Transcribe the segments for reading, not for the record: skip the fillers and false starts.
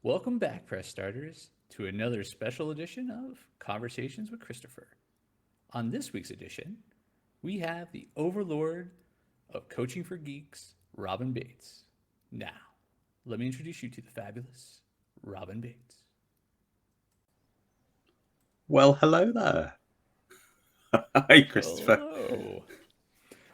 Welcome back, press starters, to another special edition of Conversations with Christopher. On this week's edition, we have the overlord of coaching for geeks, Robin Bates. Now, let me introduce you to the fabulous Robin Bates. Well, hello there. Hi, Christopher. Hello.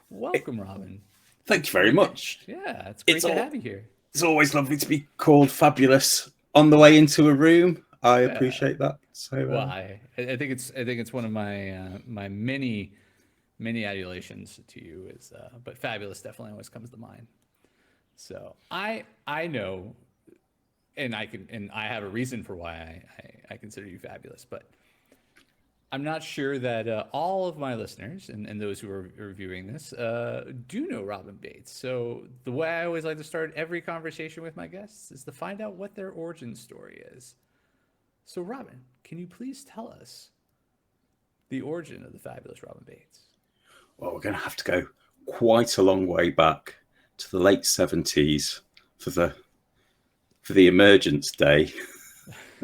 Welcome, Robin. Thank you very Great much. yeah, it's great It's to all have you here. it's always lovely to be called fabulous on the way into a room. I Yeah. appreciate that. So, Well, I think it's one of my many adulations to you is, but fabulous definitely always comes to mind. So I know, and I have a reason for why I consider you fabulous, but I'm not sure that all of my listeners and those who are reviewing this do know Robin Bates. So the way I always like to start every conversation with my guests is to find out what their origin story is. So Robin, can you please tell us the origin of the fabulous Robin Bates? well, we're going to have to go quite a long way back to the late 70s for the emergence day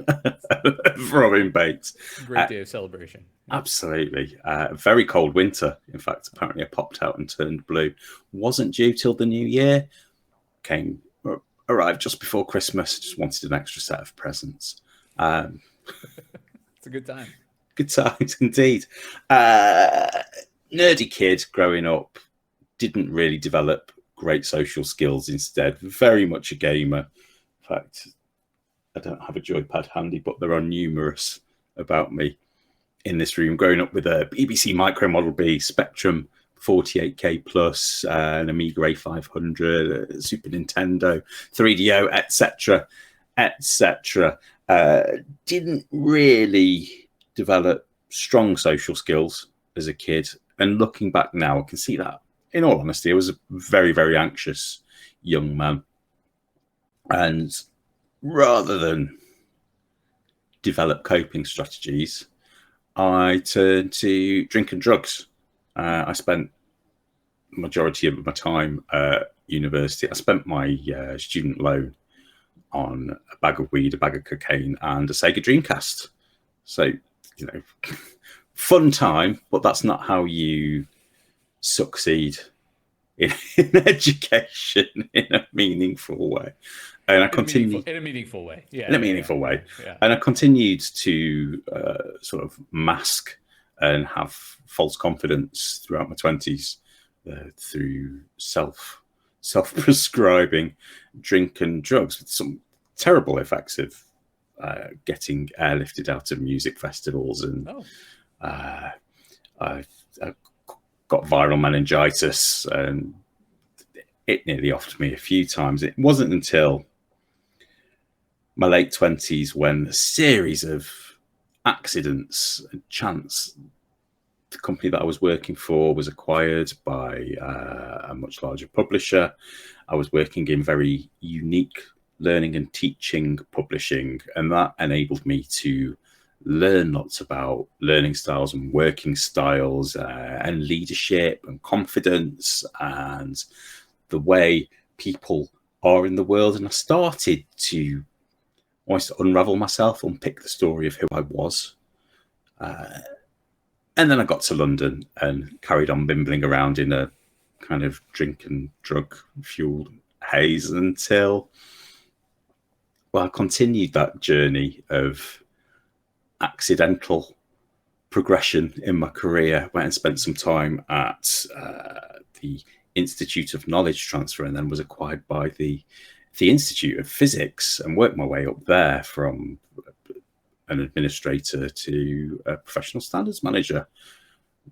of Robin Bates. Great day of celebration. Absolutely. Very cold winter. In fact, apparently I popped out and turned blue. Wasn't due till the new year. Arrived just before Christmas. Just wanted an extra set of presents. It's a good time. Good times indeed. Nerdy kid growing up. Didn't really develop great social skills instead. Very much a gamer. In fact, I don't have a joypad handy, but there are numerous about me in this room. Growing up with a BBC Micro Model B Spectrum 48K plus, an Amiga A500, a Super Nintendo, 3DO, etc., etc. Didn't really develop strong social skills as a kid. And looking back now, I can see that, in all honesty, I was a very, very anxious young man. And rather than develop coping strategies, I turned to drink and drugs. I spent the majority of my time at university. I spent my student loan on a bag of weed, a bag of cocaine, and a Sega Dreamcast. So, fun time, but that's not how you succeed in education in a meaningful way. And I continued in a meaningful way. Yeah. in a meaningful way. Yeah. And I continued to sort of mask and have false confidence throughout my 20s through self-prescribing drink and drugs, with some terrible effects of getting airlifted out of music festivals. And I got viral meningitis, and it nearly offed me a few times. It wasn't until my late 20s when a series of accidents and chance, the company that I was working for was acquired by a much larger publisher. I was working in very unique learning and teaching publishing, and that enabled me to learn lots about learning styles and working styles and leadership and confidence and the way people are in the world. And I started to almost unravel myself, unpick the story of who I was. And then I got to London and carried on bimbling around in a kind of drink and drug fueled haze until, well, I continued that journey of accidental progression in my career. Went and spent some time at the Institute of Knowledge Transfer, and then was acquired by the Institute of Physics, and worked my way up there from an administrator to a professional standards manager,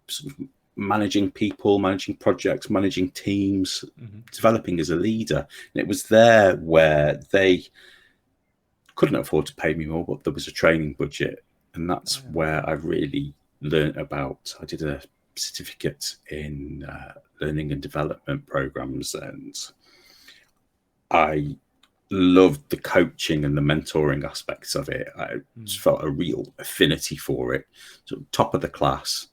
sort of managing people, managing projects, managing teams, developing as a leader. And it was there where they couldn't afford to pay me more, but there was a training budget. And that's where I really learned about, I did a certificate in learning and development programs, and I loved the coaching and the mentoring aspects of it. I just felt a real affinity for it. So top of the class,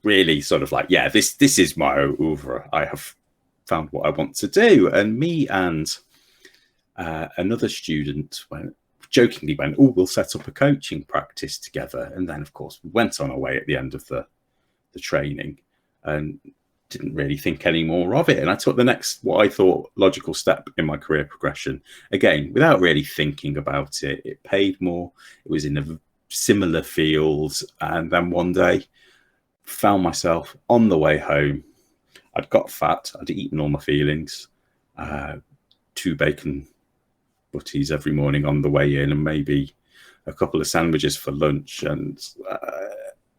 really sort of like, yeah, this is my oeuvre. I have found what I want to do. And me and another student jokingly went, "Oh, we'll set up a coaching practice together." And then, of course, we went on our way at the end of the training and didn't really think any more of it. And I took the next, what I thought, logical step in my career progression, again, without really thinking about it. It paid more. It was in a similar field. And then one day, found myself on the way home. I'd got fat. I'd eaten all my feelings. 2 bacon butties every morning on the way in, and maybe a couple of sandwiches for lunch. And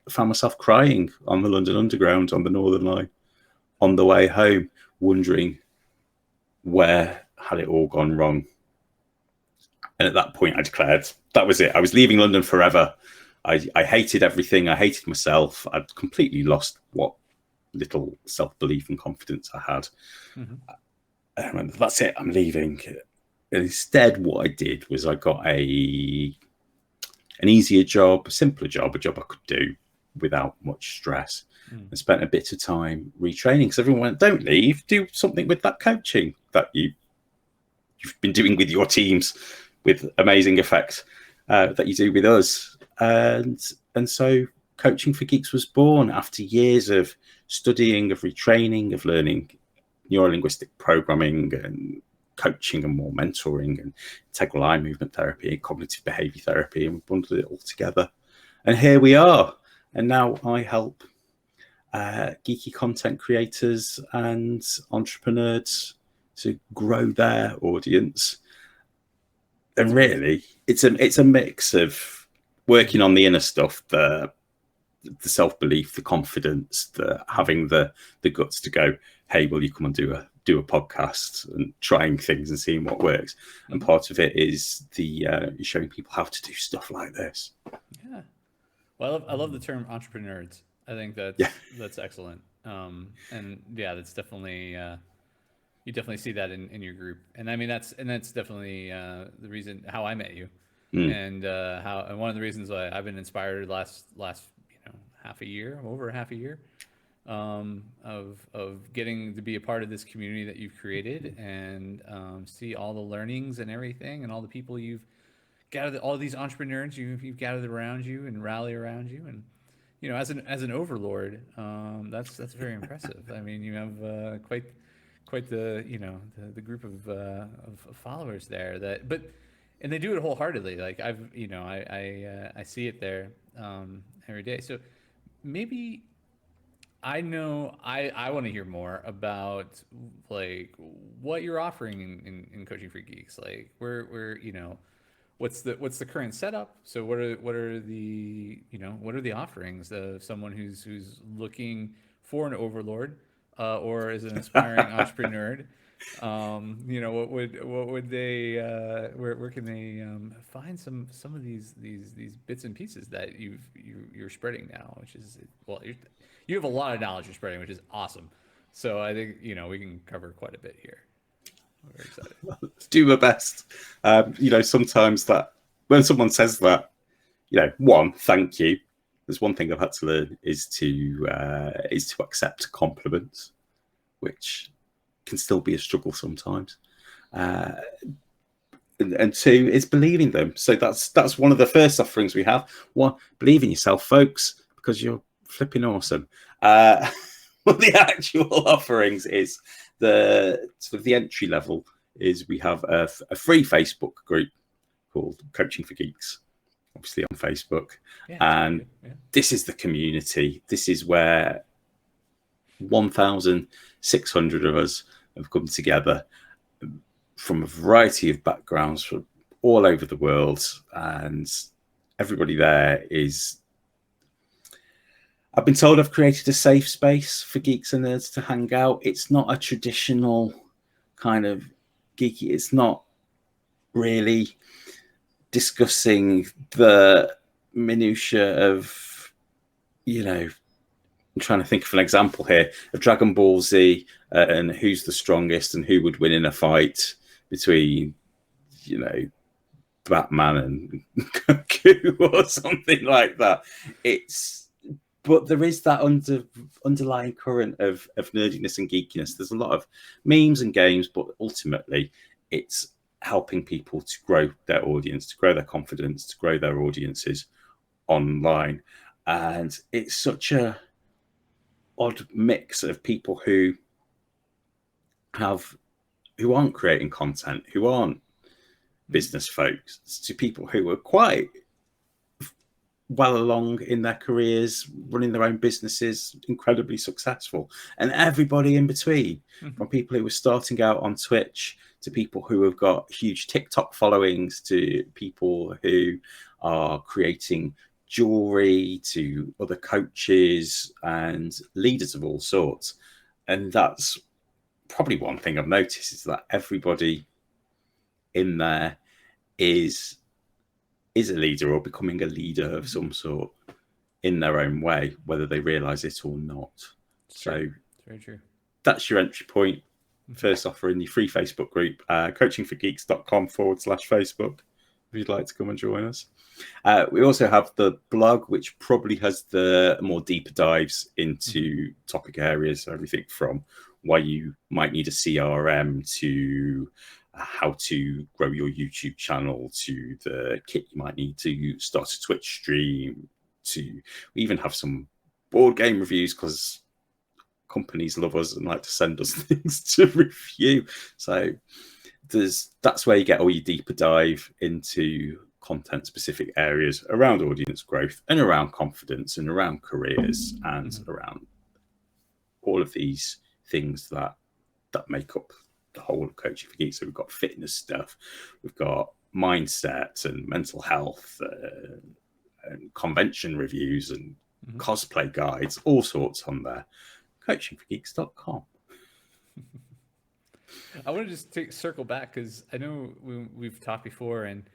found myself crying on the London Underground on the Northern Line on the way home, wondering where had it all gone wrong. And at that point, I declared that was it. I was leaving London forever. I hated everything. I hated myself. I'd completely lost what little self-belief and confidence I had. And I went, that's it. I'm leaving. And instead, what I did was I got an easier job, a simpler job, a job I could do without much stress, and spent a bit of time retraining. Because everyone went, don't leave, do something with that coaching that you've been doing with your teams with amazing effect that you do with us. And so Coaching for Geeks was born after years of studying, of retraining, of learning neurolinguistic programming and coaching and more mentoring and integral eye movement therapy and cognitive behavior therapy, and we bundled it all together. And here we are. And now I help geeky content creators and entrepreneurs to grow their audience. And really, it's a mix of working on the inner stuff, the self-belief, the confidence, the having the guts to go, hey, will you come and do a podcast, and trying things and seeing what works. And part of it is the showing people how to do stuff like this. Yeah. Well, I love the term entrepreneurs. I think that's excellent. And yeah, that's definitely you definitely see that in your group. And I mean that's definitely the reason how I met you, and one of the reasons why I've been inspired last over half a year, of getting to be a part of this community that you've created, and see all the learnings and everything, and all the people you've gathered, all these entrepreneurs you've gathered around you and rally around you. And as an overlord, that's very impressive. I mean, you have quite the the group of followers there, and they do it wholeheartedly. Like I see it there every day. So maybe I want to hear more about like what you're offering in Coaching for Geeks. Like where what's the current setup? So what are the offerings of someone who's looking for an overlord, or is an aspiring entrepreneur? What would they where can they find some of these bits and pieces that you're spreading now, which is, well, you have a lot of knowledge you're spreading, which is awesome. So I think we can cover quite a bit here. We're excited. Do my best. Sometimes that when someone says that, one, thank you. There's one thing I've had to learn is to accept compliments, which can still be a struggle sometimes. And two is believing them. So that's one of the first offerings we have. One, believe in yourself, folks, because you're flipping awesome. One of the actual offerings is the sort of the entry level is we have a free Facebook group called Coaching for Geeks, obviously on Facebook. Yeah, and this is the community. This is where 1,600 of us have come together from a variety of backgrounds from all over the world, and everybody there is, I've been told I've created a safe space for geeks and nerds to hang out. It's not a traditional kind of geeky, it's not really discussing the minutiae of, I'm trying to think of an example here of Dragon Ball Z and who's the strongest and who would win in a fight between, Batman and Goku or something like that. But there is that underlying current of nerdiness and geekiness. There's a lot of memes and games, but ultimately it's helping people to grow their audience, to grow their confidence, to grow their audiences online. And it's such a odd mix of people who aren't creating content, who aren't business folks, to people who are quite well along in their careers, running their own businesses, incredibly successful, and everybody in between, from people who were starting out on Twitch to people who have got huge TikTok followings to people who are creating jewelry to other coaches and leaders of all sorts. And that's probably one thing I've noticed, is that everybody in there is a leader or becoming a leader of some sort in their own way, whether they realize it or not. So it's very true. That's your entry point. First offer in the free Facebook group, coachingforgeeks.com/Facebook, if you'd like to come and join us. We also have the blog, which probably has the more deeper dives into topic areas, everything from why you might need a CRM to how to grow your YouTube channel, to the kit you might need to start a Twitch stream, to we even have some board game reviews, because companies love us and like to send us things to review. So that's where you get all your deeper dive into content specific areas around audience growth and around confidence and around careers and around all of these things that make up the whole of Coaching for Geeks. So we've got fitness stuff, we've got mindset and mental health, and convention reviews and cosplay guides, all sorts on there. coachingforgeeks.com. I want to just circle back, because I know we've talked before, and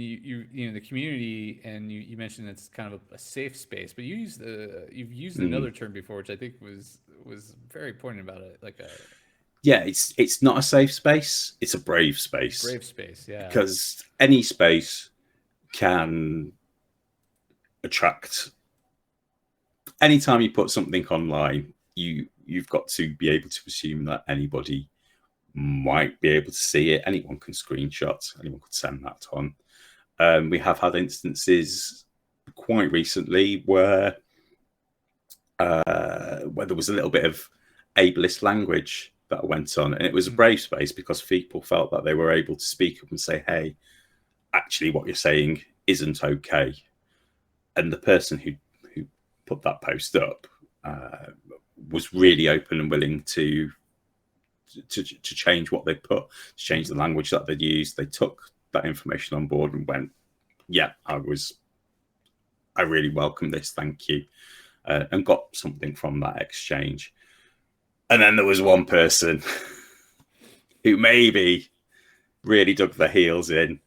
you know the community, and you mentioned it's kind of a safe space, but you've used another term before, which I think was very poignant about it, like a it's not a safe space, it's a brave space. Brave space, yeah. Because any space can attract. Anytime you put something online, you've got to be able to assume that anybody might be able to see it. Anyone can screenshot, anyone could send that on. We have had instances quite recently where there was a little bit of ableist language that went on, and it was a brave space because people felt that they were able to speak up and say, hey, actually what you're saying isn't okay. And the person who put that post up was really open and willing to change what they put, to change the language that they'd used. They took that information on board and went, yeah, I really welcome this, thank you, and got something from that exchange. And then there was one person who maybe really dug their heels in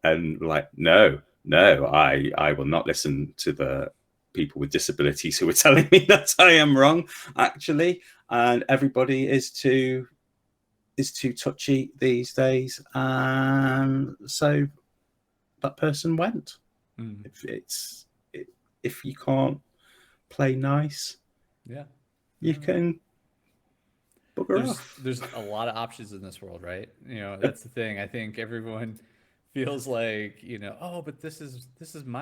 and like, no, I will not listen to the people with disabilities who are telling me that I am wrong, actually. And everybody is too touchy these days. So that person went. If you can't play nice, you can bugger off. There's a lot of options in this world, right? You know, that's the thing. I think everyone feels like, you know, oh, but this is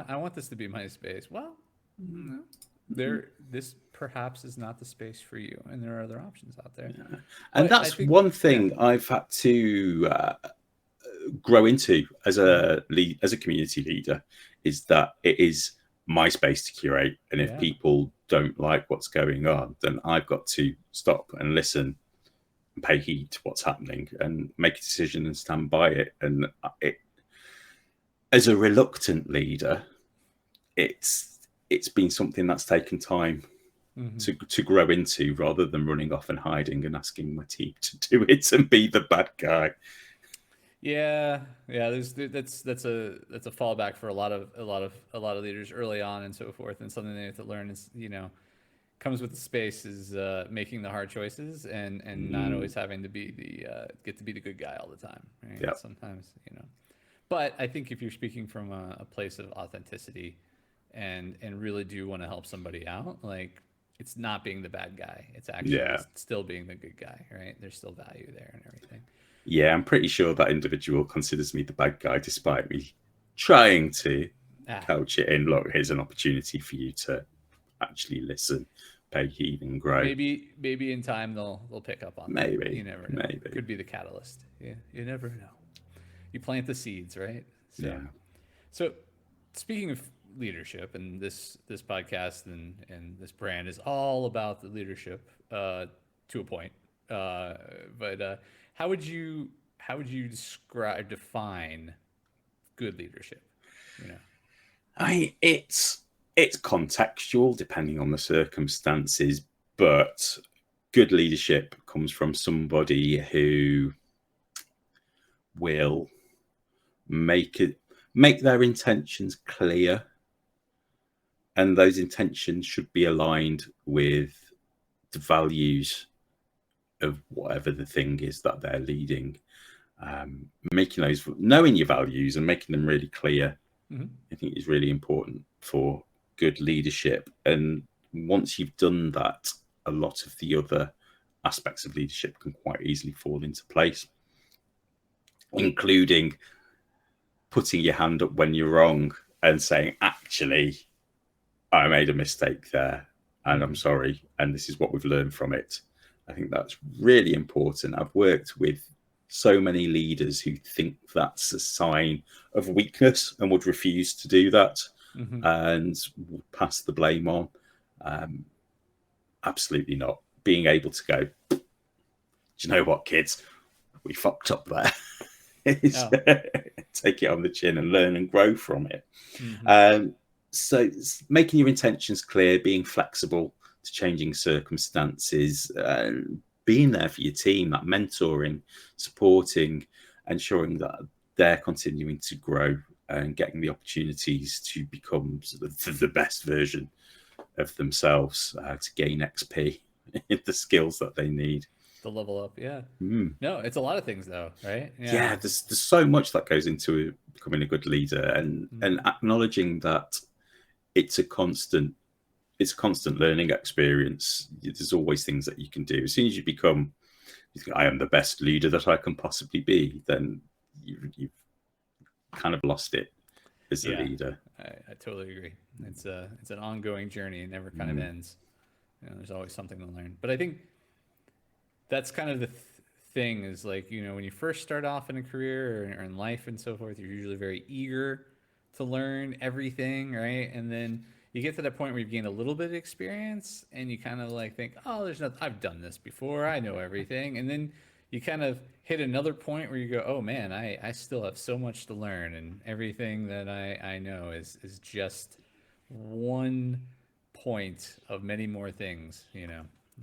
I want this to be my space. Well, no, this perhaps is not the space for you, and there are other options out there. Yeah. And that's one thing I've had to grow into as a community leader, is that it is my space to curate, and if people don't like what's going on, then I've got to stop and listen and pay heed to what's happening and make a decision and stand by it. And as a reluctant leader, it's been something that's taken time to grow into, rather than running off and hiding and asking my team to do it and be the bad guy. Yeah. That's a fallback for a lot of leaders early on and so forth. And something they have to learn is, you know, comes with the space is making the hard choices and not always having to be get to be the good guy all the time. Right? Yeah. Sometimes, you know. But I think if you're speaking from a place of authenticity and really do want to help somebody out, like, it's not being the bad guy. It's actually still being the good guy, right? There's still value there and everything. Yeah, I'm pretty sure that individual considers me the bad guy, despite me trying to Ah, couch it in. Look, here's an opportunity for you to actually listen, pay heed, and grow. maybe in time they'll pick up on that. You Maybe, never know. maybe. Could be the catalyst. Yeah, you never know. You plant the seeds, right? So, Yeah. so speaking of leadership, and this podcast and this brand is all about the leadership to a point. Uh, but how would you define good leadership? You know. It's contextual depending on the circumstances, but good leadership comes from somebody who will make their intentions clear, and those intentions should be aligned with the values of whatever the thing is that they're leading. Making those, knowing your values and making them really clear, Mm-hmm. I think is really important for good leadership. And once you've done that, a lot of the other aspects of leadership can quite easily fall into place, including putting your hand up when you're wrong and saying, actually, I made a mistake there and I'm Mm-hmm. sorry. And this is what we've learned from it. I think that's really important. I've worked with so many leaders who think that's a sign of weakness and would refuse to do that Mm-hmm. and pass the blame on. Absolutely not. Being able to go, do you know what, kids? We fucked up there. Oh. Take it on the chin and learn and grow from it. Mm-hmm. So making your intentions clear, being flexible to changing circumstances, being there for your team, that mentoring, supporting, ensuring that they're continuing to grow and getting the opportunities to become the best version of themselves, to gain XP in the skills that they need. The level up, yeah. Mm. No, it's a lot of things though, right? Yeah, there's so much that goes into becoming a good leader, and acknowledging that it's a constant learning experience. There's always things that you can do. As soon as you become, you think, I am the best leader that I can possibly be, then you've kind of lost it as a Yeah, leader. I totally agree. It's an ongoing journey. It never kind of Mm. ends. There's always something to learn. But I think that's kind of the thing is like, when you first start off in a career or in life and so forth, you're usually very eager to learn everything, right? And then you get to that point where you've gained a little bit of experience and you kind of like think, oh, there's nothing, I've done this before, I know everything. And then you kind of hit another point where you go, oh man, I still have so much to learn, and everything that I know is just one point of many more things.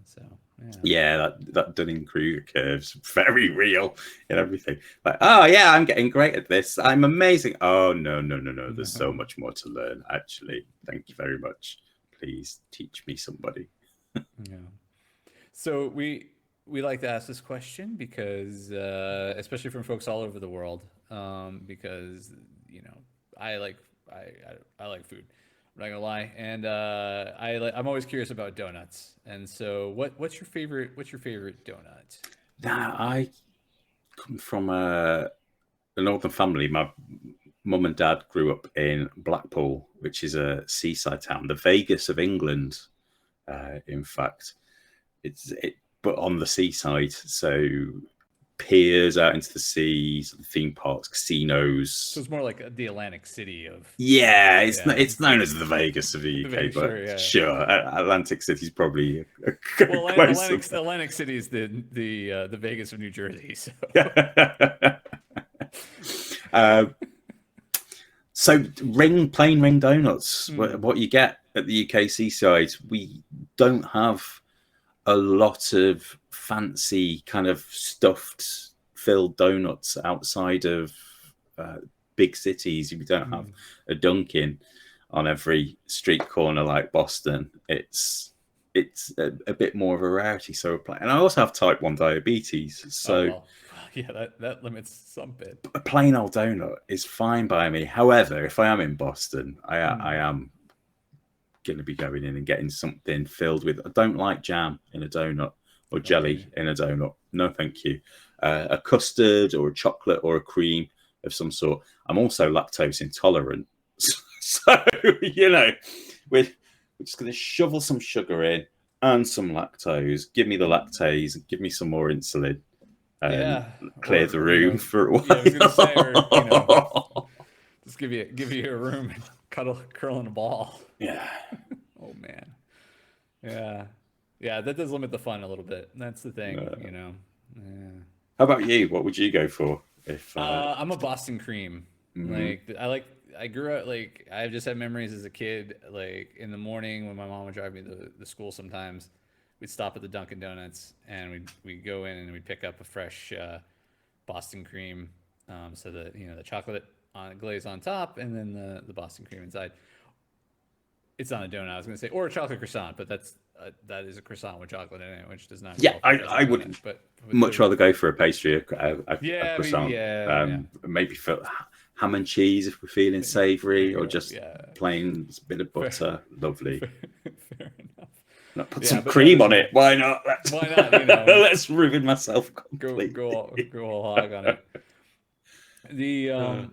So yeah. Yeah, that Dunning-Kruger curve's very real in everything. Like, oh yeah, I'm getting great at this. I'm amazing. Oh no. There's so much more to learn. Actually, thank you very much. Please teach me somebody. Yeah. So we like to ask this question because, especially from folks all over the world, because I like I like food. I'm not gonna lie, and I'm always curious about donuts. And so, what's your favorite donut? Now, I come from a northern family. My mum and dad grew up in Blackpool, which is a seaside town, the Vegas of England. In fact, but on the seaside, so piers out into the sea, theme parks, So casinos. it's more like the Atlantic City of Yeah, yeah. it's known as the Vegas of the The UK, Vegas, but sure, yeah. sure, Atlantic City's probably Well, closer. Atlantic City is the Vegas of New Jersey. So um, so plain ring donuts, mm, what you get at the UK seaside, we don't have a lot of fancy kind of stuffed filled donuts outside of big cities. We don't have mm, a Dunkin' on every street corner like Boston. It's a bit more of a rarity. So, and I also have type 1 diabetes, oh so well, yeah, that limits some bit. a plain old donut is fine by me. However, if I am in Boston, I Mm, am going to be going in and getting something filled with. I don't like jam in a donut or I don't blame jelly you. in a donut. no, thank you. A custard or a chocolate or a cream of some sort. I'm also lactose intolerant, so we're just going to shovel some sugar in and some lactose. Give me the lactase, give me some more insulin, and Yeah, clear the or room for a yeah, I was gonna say, or while. just give you a room and curl in a ball. Yeah. Oh man, yeah, yeah, that does limit the fun a little bit. That's the thing, Yeah. How about you? What would you go for if? I'm a Boston cream. Mhm. Like I grew up like I just have memories as a kid. Like in the morning when my mom would drive me to the school, sometimes we'd stop at the Dunkin' Donuts and we'd go in and we'd pick up a fresh Boston cream. So the chocolate glaze on top and then the Boston cream inside. It's on a donut. I was gonna say or a chocolate croissant, but that is a croissant with chocolate in it, which does not Yeah, qualify as a I donut. would But much the rather go for a pastry, a yeah, maybe croissant, yeah. maybe for ham and cheese if we're feeling There savoury, you or go. just Yeah. plain bit of Fair, butter. Lovely. fair enough. Not put Yeah, some but no, cream on it. Why not? why not? Let's ruin myself Go completely. go all hog on it. The Uh,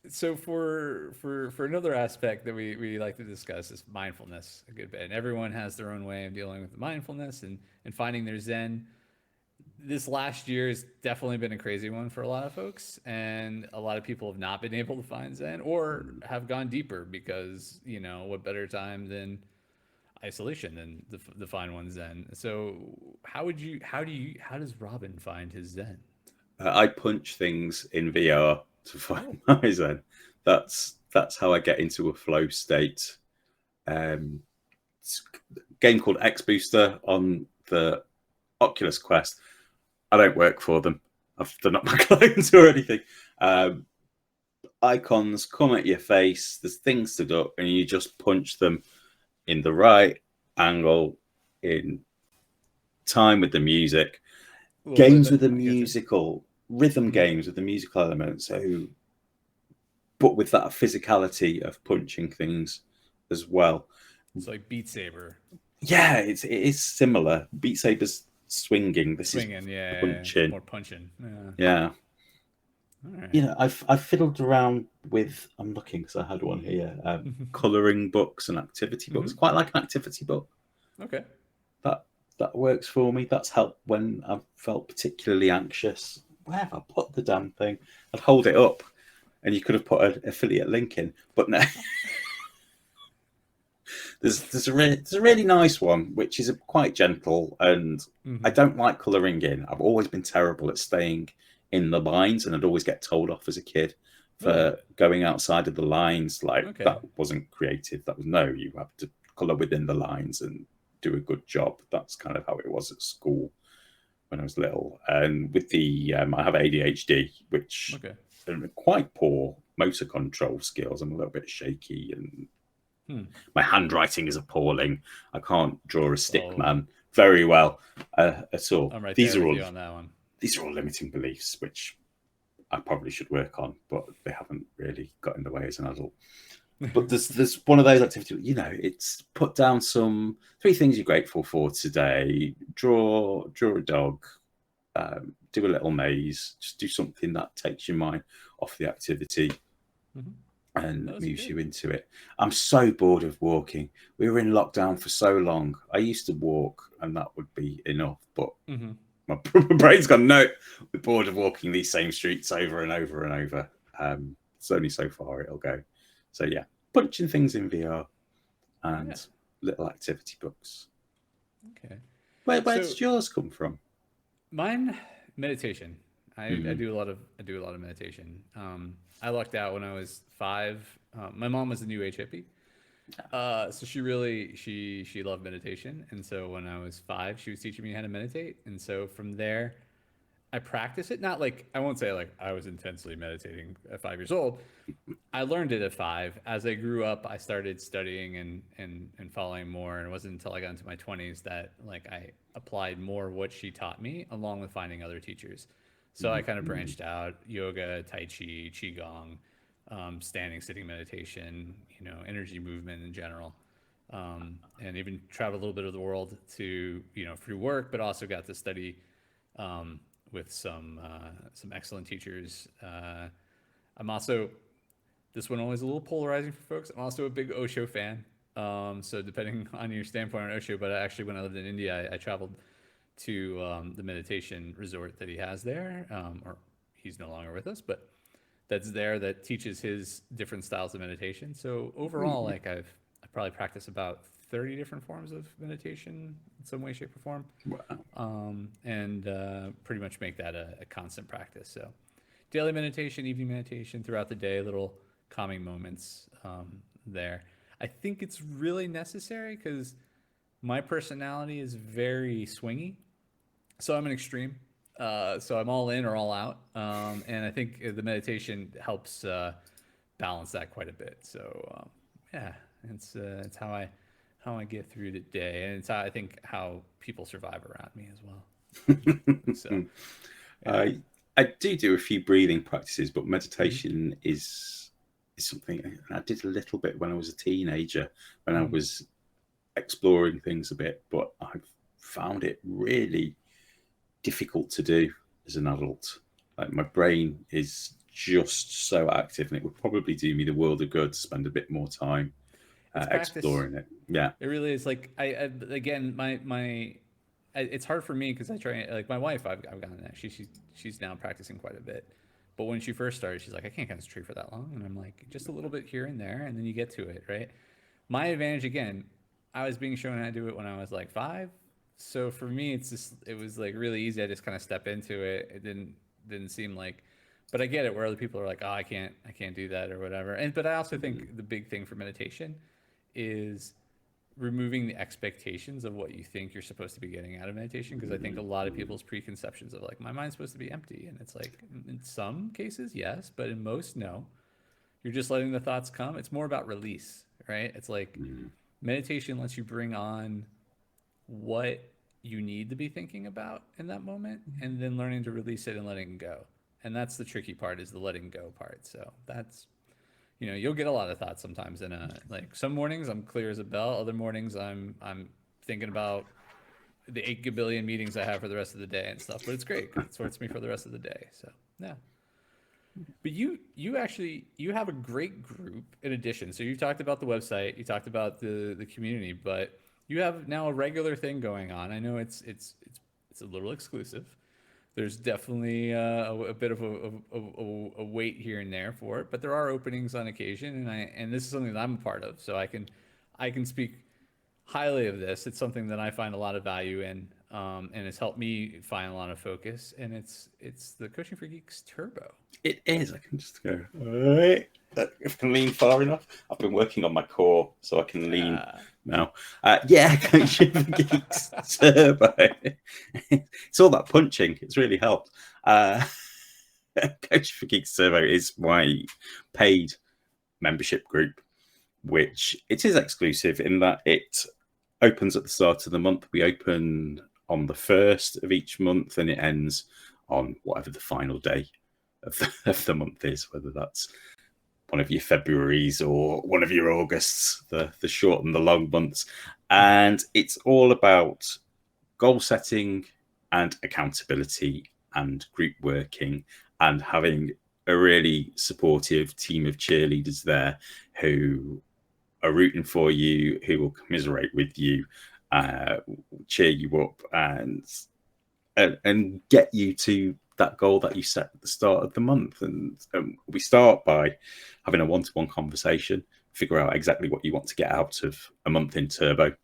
so for another aspect that we like to discuss is mindfulness a good bit. And everyone has their own way of dealing with mindfulness and finding their zen. This last year has definitely been a crazy one for a lot of folks, and a lot of people have not been able to find zen or have gone deeper because what better time than isolation than the find one zen. So how does Robin find his zen? I punch things in VR to Oh, find my zen. That's how I get into a flow state. Um, it's a game called X Booster on the Oculus Quest. I don't work for them. They're not my clients or anything. Um, Icons come at your face. There's things to do, and you just punch them in the right angle, in time with the music. a little Games rhythmic. with a I get you. musical rhythm, Hmm. games with the musical element. So, but with that physicality of punching things as well. It's like Beat Saber, Yeah, it is similar. Beat Saber's swinging. This is swinging. Yeah, punching. more punching. Yeah. Yeah. All right. I've fiddled around with. I'm looking because I had one here. Colouring books and activity books. Hmm. Quite like an activity book. Okay. That that works for me. That's helped when I've felt particularly anxious. Where have I put the damn thing? I'd hold it up, and you could have put an affiliate link in, but no. There's a really nice one which is quite gentle, and I Hmm. don't like colouring in. I've always been terrible at staying in the lines, and I'd always get told off as a kid Really? for going outside of the lines. Like Okay. that wasn't creative. That was no, you have to colour within the lines and do a good job. That's kind of how it was at school when I was little. And with the I have ADHD, which Okay. quite poor motor control skills. I'm a little bit shaky, and Hmm. my handwriting is appalling. I can't draw a stick Oh, man very well at all. I'm right there with you on that one. These are all limiting beliefs, which I probably should work on, but they haven't really got in the way as an adult. But there's one of those activities. It's put down some 3 things you're grateful for today. Draw a dog. Do a little maze. Just do something that takes your mind off the activity Hmm. and Those are moves good. you into it. I'm so bored of walking. We were in lockdown for so long. I used to walk, and that would be enough. But Hmm. my brain's gone, no, we're bored of walking these same streets over and over and over. It's only so far it'll go. So yeah, punching things in VR Yeah. and little activity books. Okay. Where So did yours come from? mine meditation. I Mm. do a lot of meditation. I lucked out when I was 5. My mom was a New Age hippie, so she loved meditation, and so when I was 5, she was teaching me how to meditate, and so from there, I practice it. Not like I won't say like I was intensely meditating at 5 years old. I learned it at 5. As I grew up, I started studying and following more, and it wasn't until I got into my 20s that like I applied more of what she taught me, along with finding other teachers. So I kind of Mm. branched out: yoga, tai chi, qigong, standing, sitting meditation, energy movement in general, and even traveled a little bit of the world to through work, but also got to study with some excellent teachers. I'm also, this one always a little polarizing for folks. I'm also a big Osho fan. So depending on your standpoint on Osho, but actually when I lived in India, I traveled to the meditation resort that he has there, or he's no longer with us, but that's there that teaches his different styles of meditation. So overall, like I probably practice about 30 different forms of meditation in some way, shape, or form, Wow. and pretty much make that a constant practice. So daily meditation, evening meditation throughout the day, little calming moments there. I think it's really necessary because my personality is very swingy. So I'm an extreme. So I'm all in or all out. And I think the meditation helps balance that quite a bit. So yeah, it's how I get through the day, and it's how I think how people survive around me as well. So yeah. I do a few breathing practices, but Mm-hmm. meditation is something I did a little bit when I was a teenager, when I Mm-hmm. was exploring things a bit, but I've found it really difficult to do as an adult. Like my brain is just so active, and it would probably do me the world of good to spend a bit more time It's practice. exploring it. Yeah. It really is. Like I again, it's hard for me because I try, like my wife. I've gotten that she's now practicing quite a bit, but when she first started, she's like, I can't concentrate for that long, and I'm like, just a little bit here and there, and then you get to it, right? My advantage again, I was being shown how to do it when I was like 5, so for me, it was like really easy. I just kind of step into it. It didn't seem like, but I get it where other people are like, oh, I can't do that or whatever. And but I also think the big thing for meditation is removing the expectations of what you think you're supposed to be getting out of meditation, because I think a lot of people's preconceptions of like my mind's supposed to be empty, and it's like in some cases yes, but in most no. You're just letting the thoughts come. It's more about release, right? It's like meditation lets you bring on what you need to be thinking about in that moment, and then learning to release it and letting go. And that's the tricky part, is the letting go part. So that's, you'll get a lot of thoughts sometimes in a, like some mornings I'm clear as a bell, other mornings I'm thinking about the 8 gabillion meetings I have for the rest of the day and stuff, but it's great because it sorts me for the rest of the day. So yeah. But you actually, you have a great group in addition. So you talked about the website, you talked about the community, but you have now a regular thing going on. I know it's a little exclusive. There's definitely a bit of a wait here and there for it, but there are openings on occasion, and this is something that I'm a part of, so I can speak highly of this. It's something that I find a lot of value in, and it's helped me find a lot of focus. And it's the Coaching for Geeks Turbo. It is. I can just go, all right. If I can lean far enough. I've been working on my core so I can lean Yeah, now. Yeah, Coaching for Geeks Turbo. It's all that punching. It's really helped. Coaching for Geeks Turbo is my paid membership group, which it is exclusive in that it opens at the start of the month. We open on the 1st of each month, and it ends on whatever the final day of the month is, whether that's one of your Februaries or one of your Augusts, the short and the long months. And it's all about goal setting and accountability and group working, and having a really supportive team of cheerleaders there who are rooting for you, who will commiserate with you, uh, cheer you up, and get you to that goal that you set at the start of the month. And we start by having a one-to-one conversation, figure out exactly what you want to get out of a month in Turbo,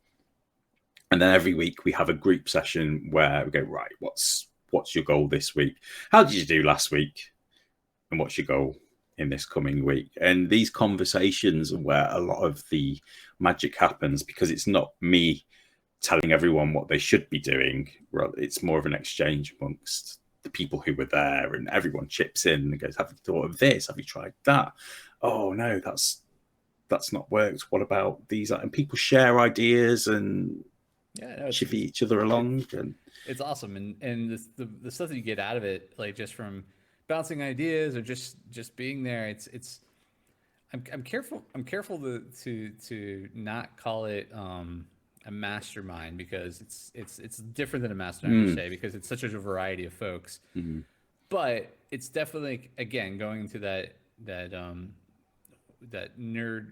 and then every week we have a group session where we go, right, what's your goal this week? How did you do last week? And what's your goal in this coming week? And these conversations are where a lot of the magic happens, because it's not me telling everyone what they should be doing. It's more of an exchange amongst the people who were there, and everyone chips in and goes, have you thought of this? Have you tried that? Oh no, that's not worked. What about these? And people share ideas and yeah, no, chivvy each other it, along. And it's awesome, and the stuff that you get out of it, like just from bouncing ideas or just being there, it's I'm careful to not call it a mastermind, because it's different than a mastermind per se, because it's such a variety of folks. But it's definitely, again, going into that nerdpreneur.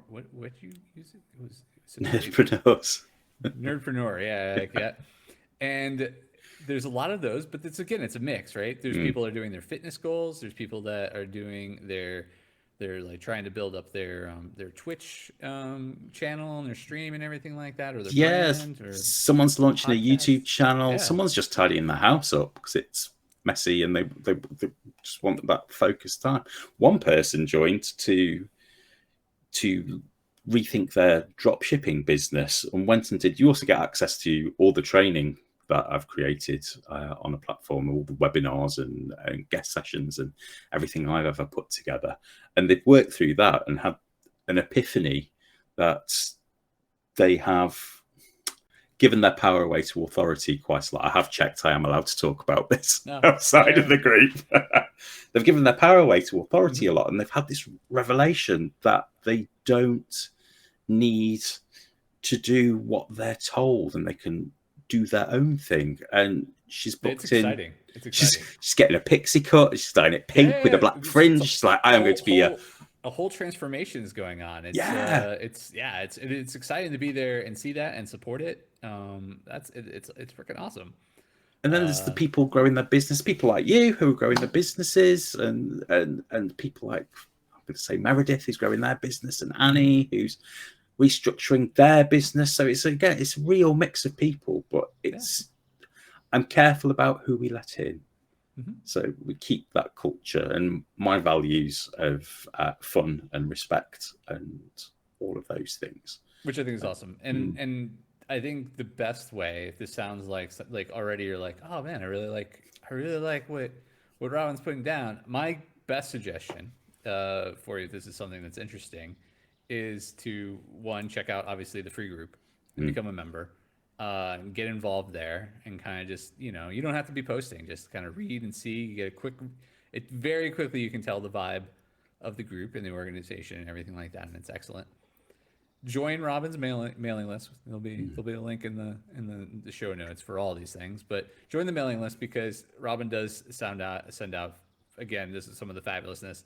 What you use it? It was such a big Entrepreneurs. nerdpreneur. Yeah, like that. And there's a lot of those, but it's a mix, right? There's people that are doing their fitness goals. There's people that are doing they're like trying to build up their Twitch channel and their stream and everything like that, or their Yes, brand, or someone's launching a YouTube podcasts. channel. Yeah, Someone's just tidying the house up because it's messy and they just want that focused time. One person joined to rethink their drop shipping business and went and did. You also get access to all the training that I've created on a platform, all the webinars and guest sessions and everything I've ever put together. And they've worked through that and had an epiphany that they have given their power away to authority quite a lot. I have checked, I am allowed to talk about this outside of the group. They've given their power away to authority a lot, and they've had this revelation that they don't need to do what they're told, and they can do their own thing. And she's booked it's exciting. It's exciting. She's getting a pixie cut. She's starting it pink with a black fringe. She's like, I am going to be a whole transformation is going on. It's exciting to be there and see that and support it. It's freaking awesome. And then there's the people growing their business, people like you who are growing their businesses, and people like, I'm going to say Meredith, who's growing their business, and Annie, who's restructuring their business. So it's a real mix of people, but I'm careful about who we let in. So we keep that culture and my values of fun and respect and all of those things, which I think is awesome. And I think the best way, if this sounds like already you're like, oh man, I really like what Robin's putting down. My best suggestion for you, if this is something that's interesting, is to check out obviously the free group and become a member. Get involved there and kind of just, you don't have to be posting, just kind of read and see. You get very quickly you can tell the vibe of the group and the organization and everything like that, and it's excellent. Join Robin's mailing list. There'll be a link in the show notes for all these things, but join the mailing list because Robin does send out again, this is some of the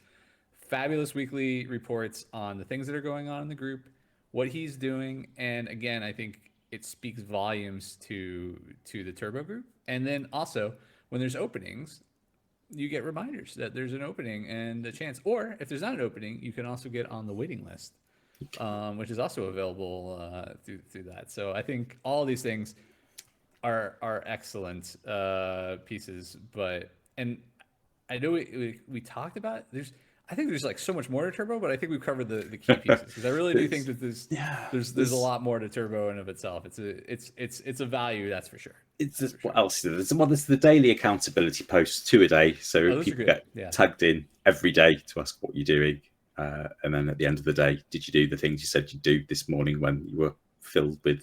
fabulous weekly reports on the things that are going on in the group, what he's doing, and again, I think it speaks volumes to the Turbo group. And then also when there's openings, you get reminders that there's an opening and a chance. Or if there's not an opening, you can also get on the waiting list, which is also available through that. So I think all these things are excellent pieces. And I know we talked about I think there's like so much more to Turbo, but I think we've covered the key pieces because I really do think that there's a lot more to Turbo in of itself. It's a value, that's for sure. What else is there? There's the daily accountability posts, 2 a day, so people get tagged in every day to ask what you're doing, and then at the end of the day, did you do the things you said you'd do this morning when you were filled with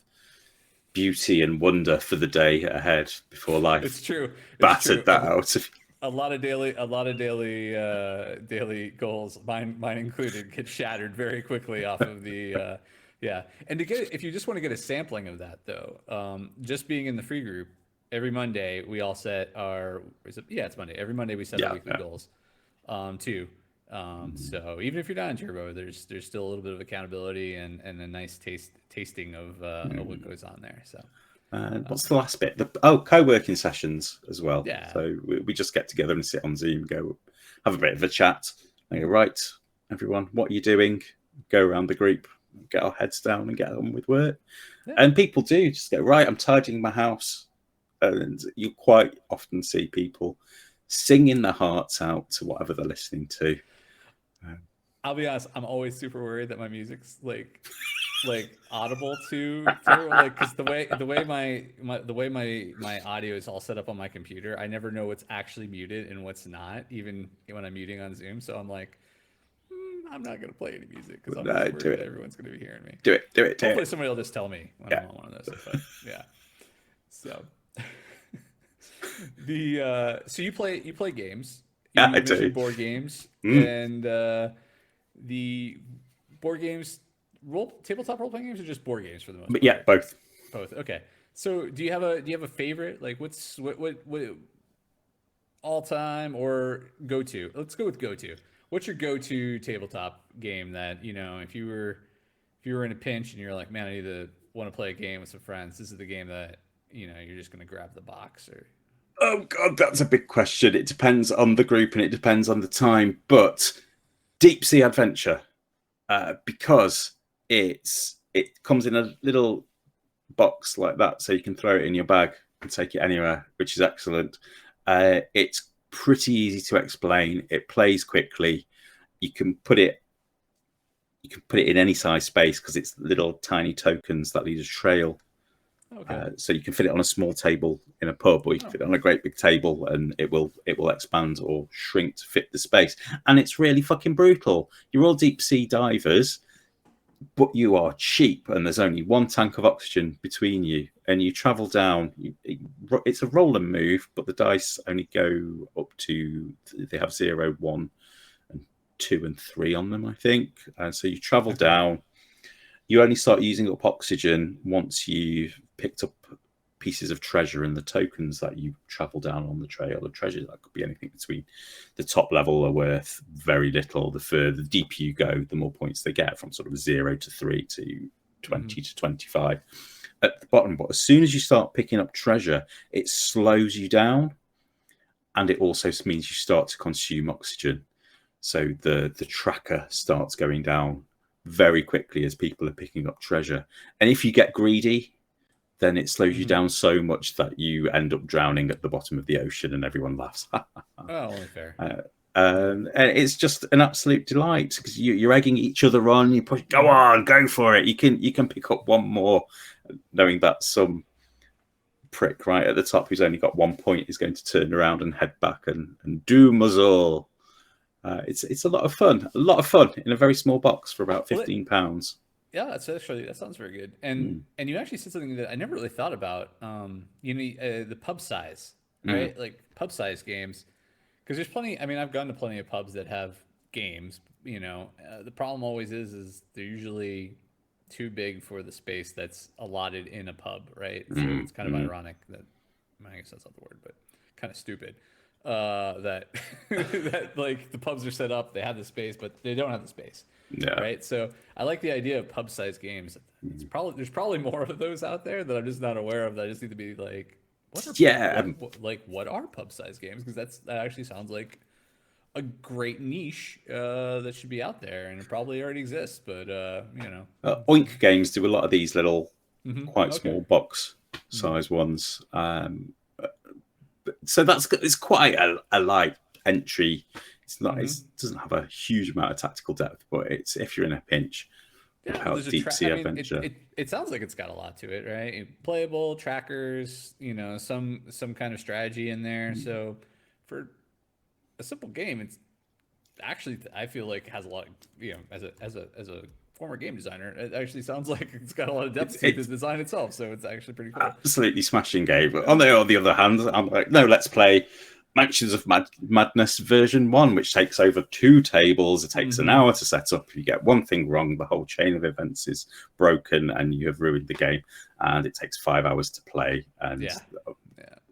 beauty and wonder for the day ahead before life? It's true. Battered that out. A lot of daily goals, mine included, get shattered very quickly off of the And if you just want to get a sampling of that though, just being in the free group every Monday, we all set it's Monday. Every Monday we set our weekly goals, too. So even if you're not in Turbo, there's still a little bit of accountability and a nice tasting of what goes on there. So. What's the last bit? Co-working sessions as well. Yeah. So we just get together and sit on Zoom, go have a bit of a chat. And go, right, everyone, what are you doing? Go around the group, get our heads down and get on with work. Yeah. And people do just go, right, I'm tidying my house. And you quite often see people singing their hearts out to whatever they're listening to. I'll be honest, I'm always super worried that my music's like audible to like, because the way my audio is all set up on my computer, I never know what's actually muted and what's not, even when I'm muting on Zoom. So I'm like, I'm not gonna play any music because I'm worried that everyone's gonna be hearing me. Do it. Hopefully somebody will just tell me when I'm on one of those. But, yeah. So so you play games. I do. Board games and the board games tabletop role playing games or just board games for the most But part? yeah, both. Both. Okay. So do you have a favorite? Like what all time or go to? Let's go with go to. What's your go to tabletop game that if you were in a pinch and you're like, man, I need to want to play a game with some friends. This is the game that you're just gonna grab the box or. Oh God, that's a big question. It depends on the group and it depends on the time. But deep sea adventure, because it comes in a little box like that, so you can throw it in your bag and take it anywhere, which is excellent. It's pretty easy to explain. It plays quickly. You can put it in any size space because it's little tiny tokens that lead a trail. Okay. So you can fit it on a small table in a pub, or you can fit it on a great big table, and it will expand or shrink to fit the space. And it's really fucking brutal. You're all deep sea divers, but you are cheap, and there's only one tank of oxygen between you, and you travel down. It's a roll and move, but the dice only go up to, they have 0, 1, and 2 and 3 on them, I think. And so you travel down. You only start using up oxygen once you've picked up pieces of treasure and the tokens that you travel down on the trail of treasure. That could be anything between the top level are worth very little. The further deeper you go, the more points they get, from sort of 0 to 3 to 20 to 25 at the bottom. But as soon as you start picking up treasure, it slows you down, and it also means you start to consume oxygen. So the tracker starts going down very quickly as people are picking up treasure. And if you get greedy, then it slows you down so much that you end up drowning at the bottom of the ocean, and everyone laughs. Oh, only fair. And it's just an absolute delight because you're egging each other on. You push, go on, go for it. You can pick up one more, knowing that some prick right at the top who's only got 1 point is going to turn around and head back and doom us all. It's a lot of fun in a very small box for about £15. Yeah, that sounds very good. And you actually said something that I never really thought about. The pub size, right? Like pub size games, because there's plenty. I mean, I've gone to plenty of pubs that have games. The problem always is they're usually too big for the space that's allotted in a pub, right? So it's kind of ironic that, I guess that's not the word, but kind of stupid. That that like the pubs are set up, they have the space, but they don't have the space. Yeah. Right. So I like the idea of pub size games. There's probably more of those out there that I'm just not aware of. That I just need to be like, what are pub size games? Because that actually sounds like a great niche that should be out there, and it probably already exists. But Oink Games do a lot of these little, quite small box size ones. So it's quite a light entry. It's not. It doesn't have a huge amount of tactical depth, but it's if you're in a pinch. Yeah, deep sea adventure. It sounds like it's got a lot to it, right? Playable trackers, some kind of strategy in there. So for a simple game, it's actually, I feel like, has a lot. As a former game designer, it actually sounds like it's got a lot of depth to the design itself. So it's actually pretty cool. Absolutely smashing game. But on the other hand, I'm like, no, let's play Mansions of Madness version 1, which takes over 2 tables. It takes an hour to set up. If you get one thing wrong, the whole chain of events is broken and you have ruined the game. And it takes 5 hours to play. And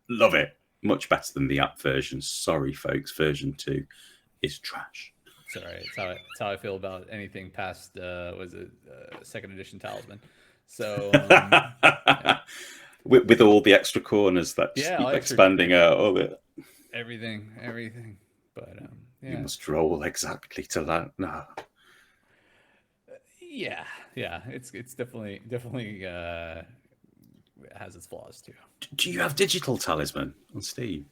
love it. Much better than the app version. Sorry, folks. Version 2 is trash. It's all right. It's how I feel about anything past, second edition Talisman. So with all the extra corners that just keep expanding out of it. Everything. But you must roll exactly to that. No. Yeah. It's definitely has its flaws too. Do you have digital Talisman on Steam?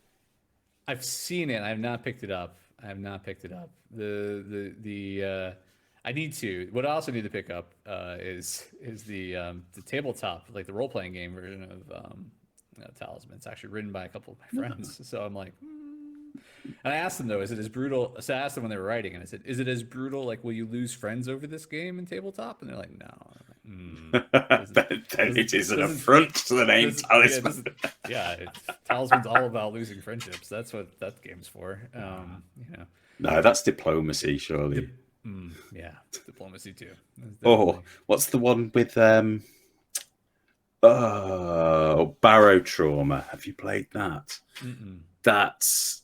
I've seen it. I have not picked it up. The I need to. What I also need to pick up is the tabletop, like the role playing game version of Talisman. It's actually written by a couple of my friends. So I'm like, And I asked them though, is it as brutal? So I asked them when they were writing, and I said, is it as brutal? Like, will you lose friends over this game in tabletop? And they're like, no. Then it is an affront to the name Talisman. Talisman's all about losing friendships. That's what that game's for. No, that's diplomacy, surely. Yeah, diplomacy too. That's Oh, definitely. what's the one with Barrow Trauma? Have you played that? Mm-mm. That's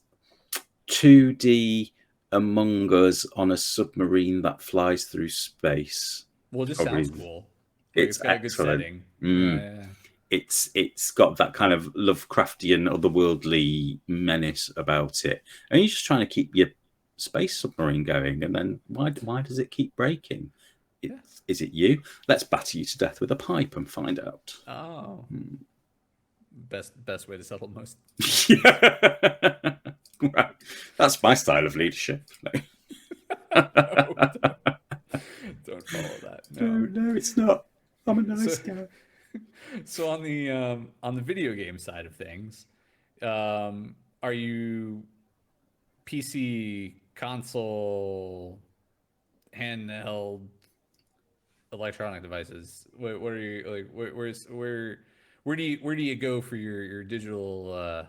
2D Among Us on a submarine that flies through space. Well, it just sounds Probably cool. Like it's it's got a good excellent. setting. Mm. Yeah, It's got that kind of Lovecraftian, otherworldly menace about it, and you're just trying to keep your space submarine going. And then why does it keep breaking? yeah. Is it you? Let's batter you to death with a pipe and find out. Yeah. Oh, Hmm. best way to settle most. Yeah. Right. That's my style of leadership. No, don't follow that. No, No. no, it's not. I'm a So nice guy. so on the video game side of things, are you PC, console, handheld, electronic devices? What are you like? Where do you go for your digital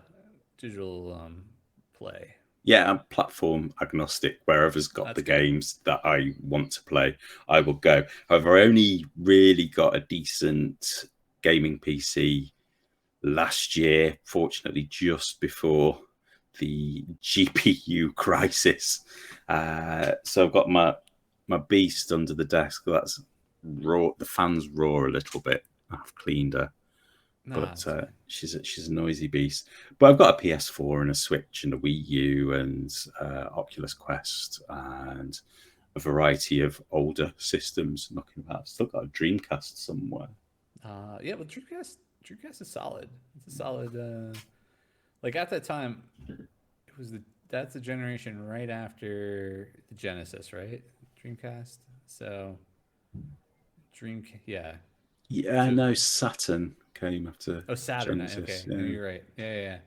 play? Yeah, I'm platform agnostic. Wherever's got That's the good. games that I want to play, I will go. However, I only really got a decent gaming PC last year, fortunately, just before the GPU crisis. So I've got my beast under the desk. That's raw. The fans roar a little bit. I've cleaned her, Nah, but that's fine. she's a noisy beast. But I've got a PS4 and a Switch and a Wii U and Oculus Quest and a variety of older systems knocking about. I've still got a Dreamcast somewhere. Yeah, but Dreamcast is solid. It's a solid. Like at that time, it was the that's the generation right after the Genesis, right? Dreamcast. So yeah. Yeah, So no, Saturn came after oh, Saturn. Genesis. Okay, no, Yeah. you're right. Yeah, yeah, yeah.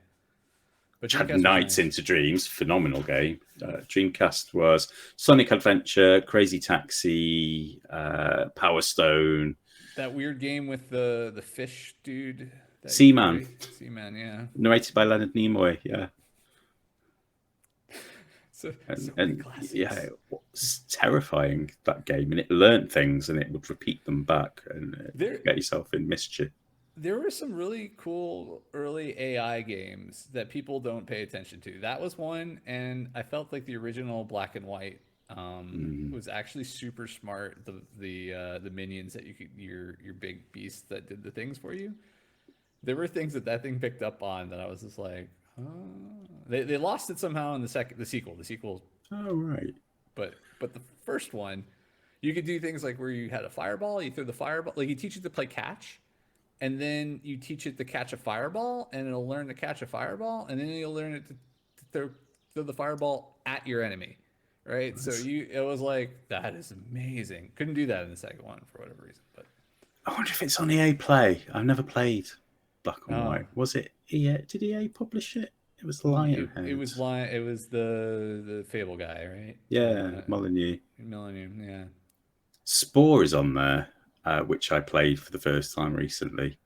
But Which had Dreamcast was Nights nice. into Dreams, phenomenal game. Dreamcast was Sonic Adventure, Crazy Taxi, Power Stone, That weird game with the fish dude that you Seaman, play. Seaman, yeah. narrated by Leonard Nimoy. Yeah, So many and yeah, classics. it was terrifying, that game, and it learned things and it would repeat them back and There get yourself in mischief. there were some really cool early AI games that people don't pay attention to. That was one, and I felt like the original Black and White Mm. was actually super smart. The minions that you could your big beasts that did the things for you. There were things that thing picked up on that I was just like, oh. They lost it somehow in the sequel, Oh right, but the first one, you could do things like where you had a fireball, you throw the fireball, like you teach it to play catch, and then you teach it to catch a fireball, and it'll learn to catch a fireball, and then you'll learn it to throw the fireball at your enemy, right? So that's... it was like that is amazing. Couldn't do that in the second one for whatever reason, but I wonder if it's on EA Play. I've never played Black and oh, White. Was it EA? Did EA publish it? It was it Lionhead. was line. It was the Fable guy, right? Yeah, Molyneux. Millennium, yeah. Spore is on there, which I played for the first time recently.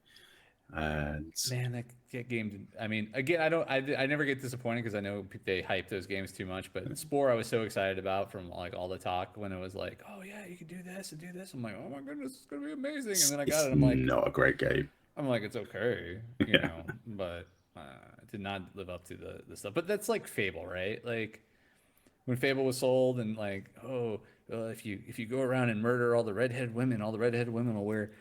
And Man, that game. I mean, again, I don't. I never get disappointed because I know they hype those games too much. But Spore, I was so excited about from like all the talk when it was like, oh yeah, you can do this and do this. I'm like, oh my goodness, it's gonna be amazing. And then I got it's it. not a great game. I'm like, it's okay, Yeah, but it did not live up to the stuff. But that's like Fable, right? Like when Fable was sold, and like, oh, if you go around and murder all the redheaded women will wear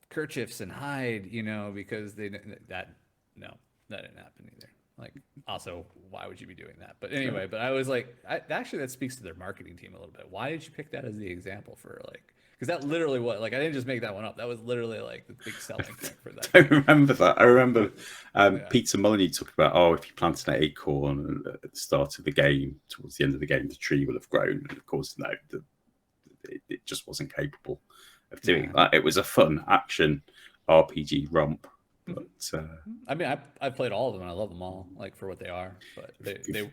kerchiefs and hide, because that no, that didn't happen either. Like, also, why would you be doing that? But anyway, but I was like, actually, that speaks to their marketing team a little bit. Why did you pick that as the example for like? Because that literally what like I didn't just make that one up. That was literally like the big selling point for that I game. remember that. I remember Yeah, Peter Molyneux talked about, oh, if you plant an acorn at the start of the game, towards the end of the game, the tree will have grown. And of course, no, it just wasn't capable of doing yeah. that. It was a fun action RPG romp. Mm-hmm. But I mean, I've played all of them and I love them all, like for what they are. But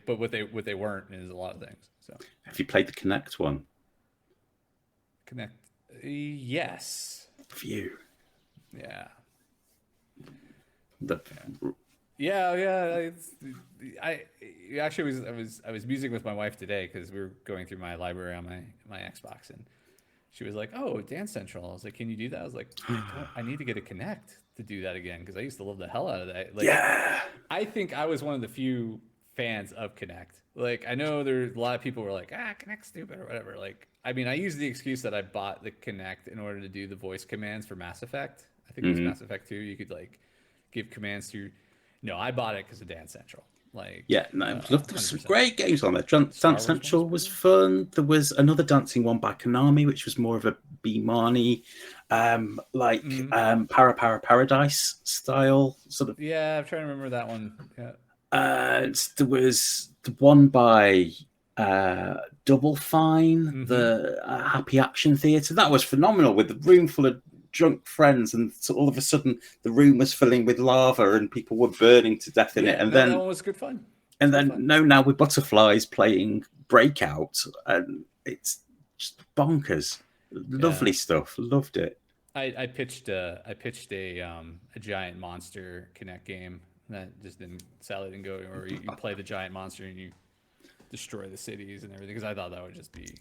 but what they weren't is a lot of things. So have you played the Connect one? connect, yes, View. yeah. The Yeah, yeah. I actually I was musing with my wife today because we were going through my library on my Xbox, and she was like, "Oh, Dance Central." I was like, "Can you do that?" I was like, I need to get a Connect to do that again because I used to love the hell out of that. Like, Yeah. I think I was one of the few fans of Connect. Like, I know there's a lot of people who were like, Connect's stupid or whatever. Like, I mean, I used the excuse that I bought the Connect in order to do the voice commands for Mass Effect. I think it was Hmm. Mass Effect 2. You could like give commands to. No, I bought it because of Dance Central. Like, Yeah, no, look, there was some 100%. great games on there. Star Dance Wars one was Central pretty was good. fun. There was another dancing one by Konami, which was more of a B-Marny, Paradise style sort of. Yeah, I'm trying to remember that one. Yeah. There was the one by Double Fine, Mm-hmm. the Happy Action Theatre. That was phenomenal with the room full of drunk friends, and so all of a sudden the room was filling with lava and people were burning to death in it. Yeah, no, that one was good fun. It's good fun. Now with Butterflies playing Breakout, and it's just bonkers. Yeah. Lovely stuff. Loved it. I pitched a giant monster Connect game that just didn't sadly didn't go anywhere. You play the giant monster and you destroy the cities and everything because I thought that would just be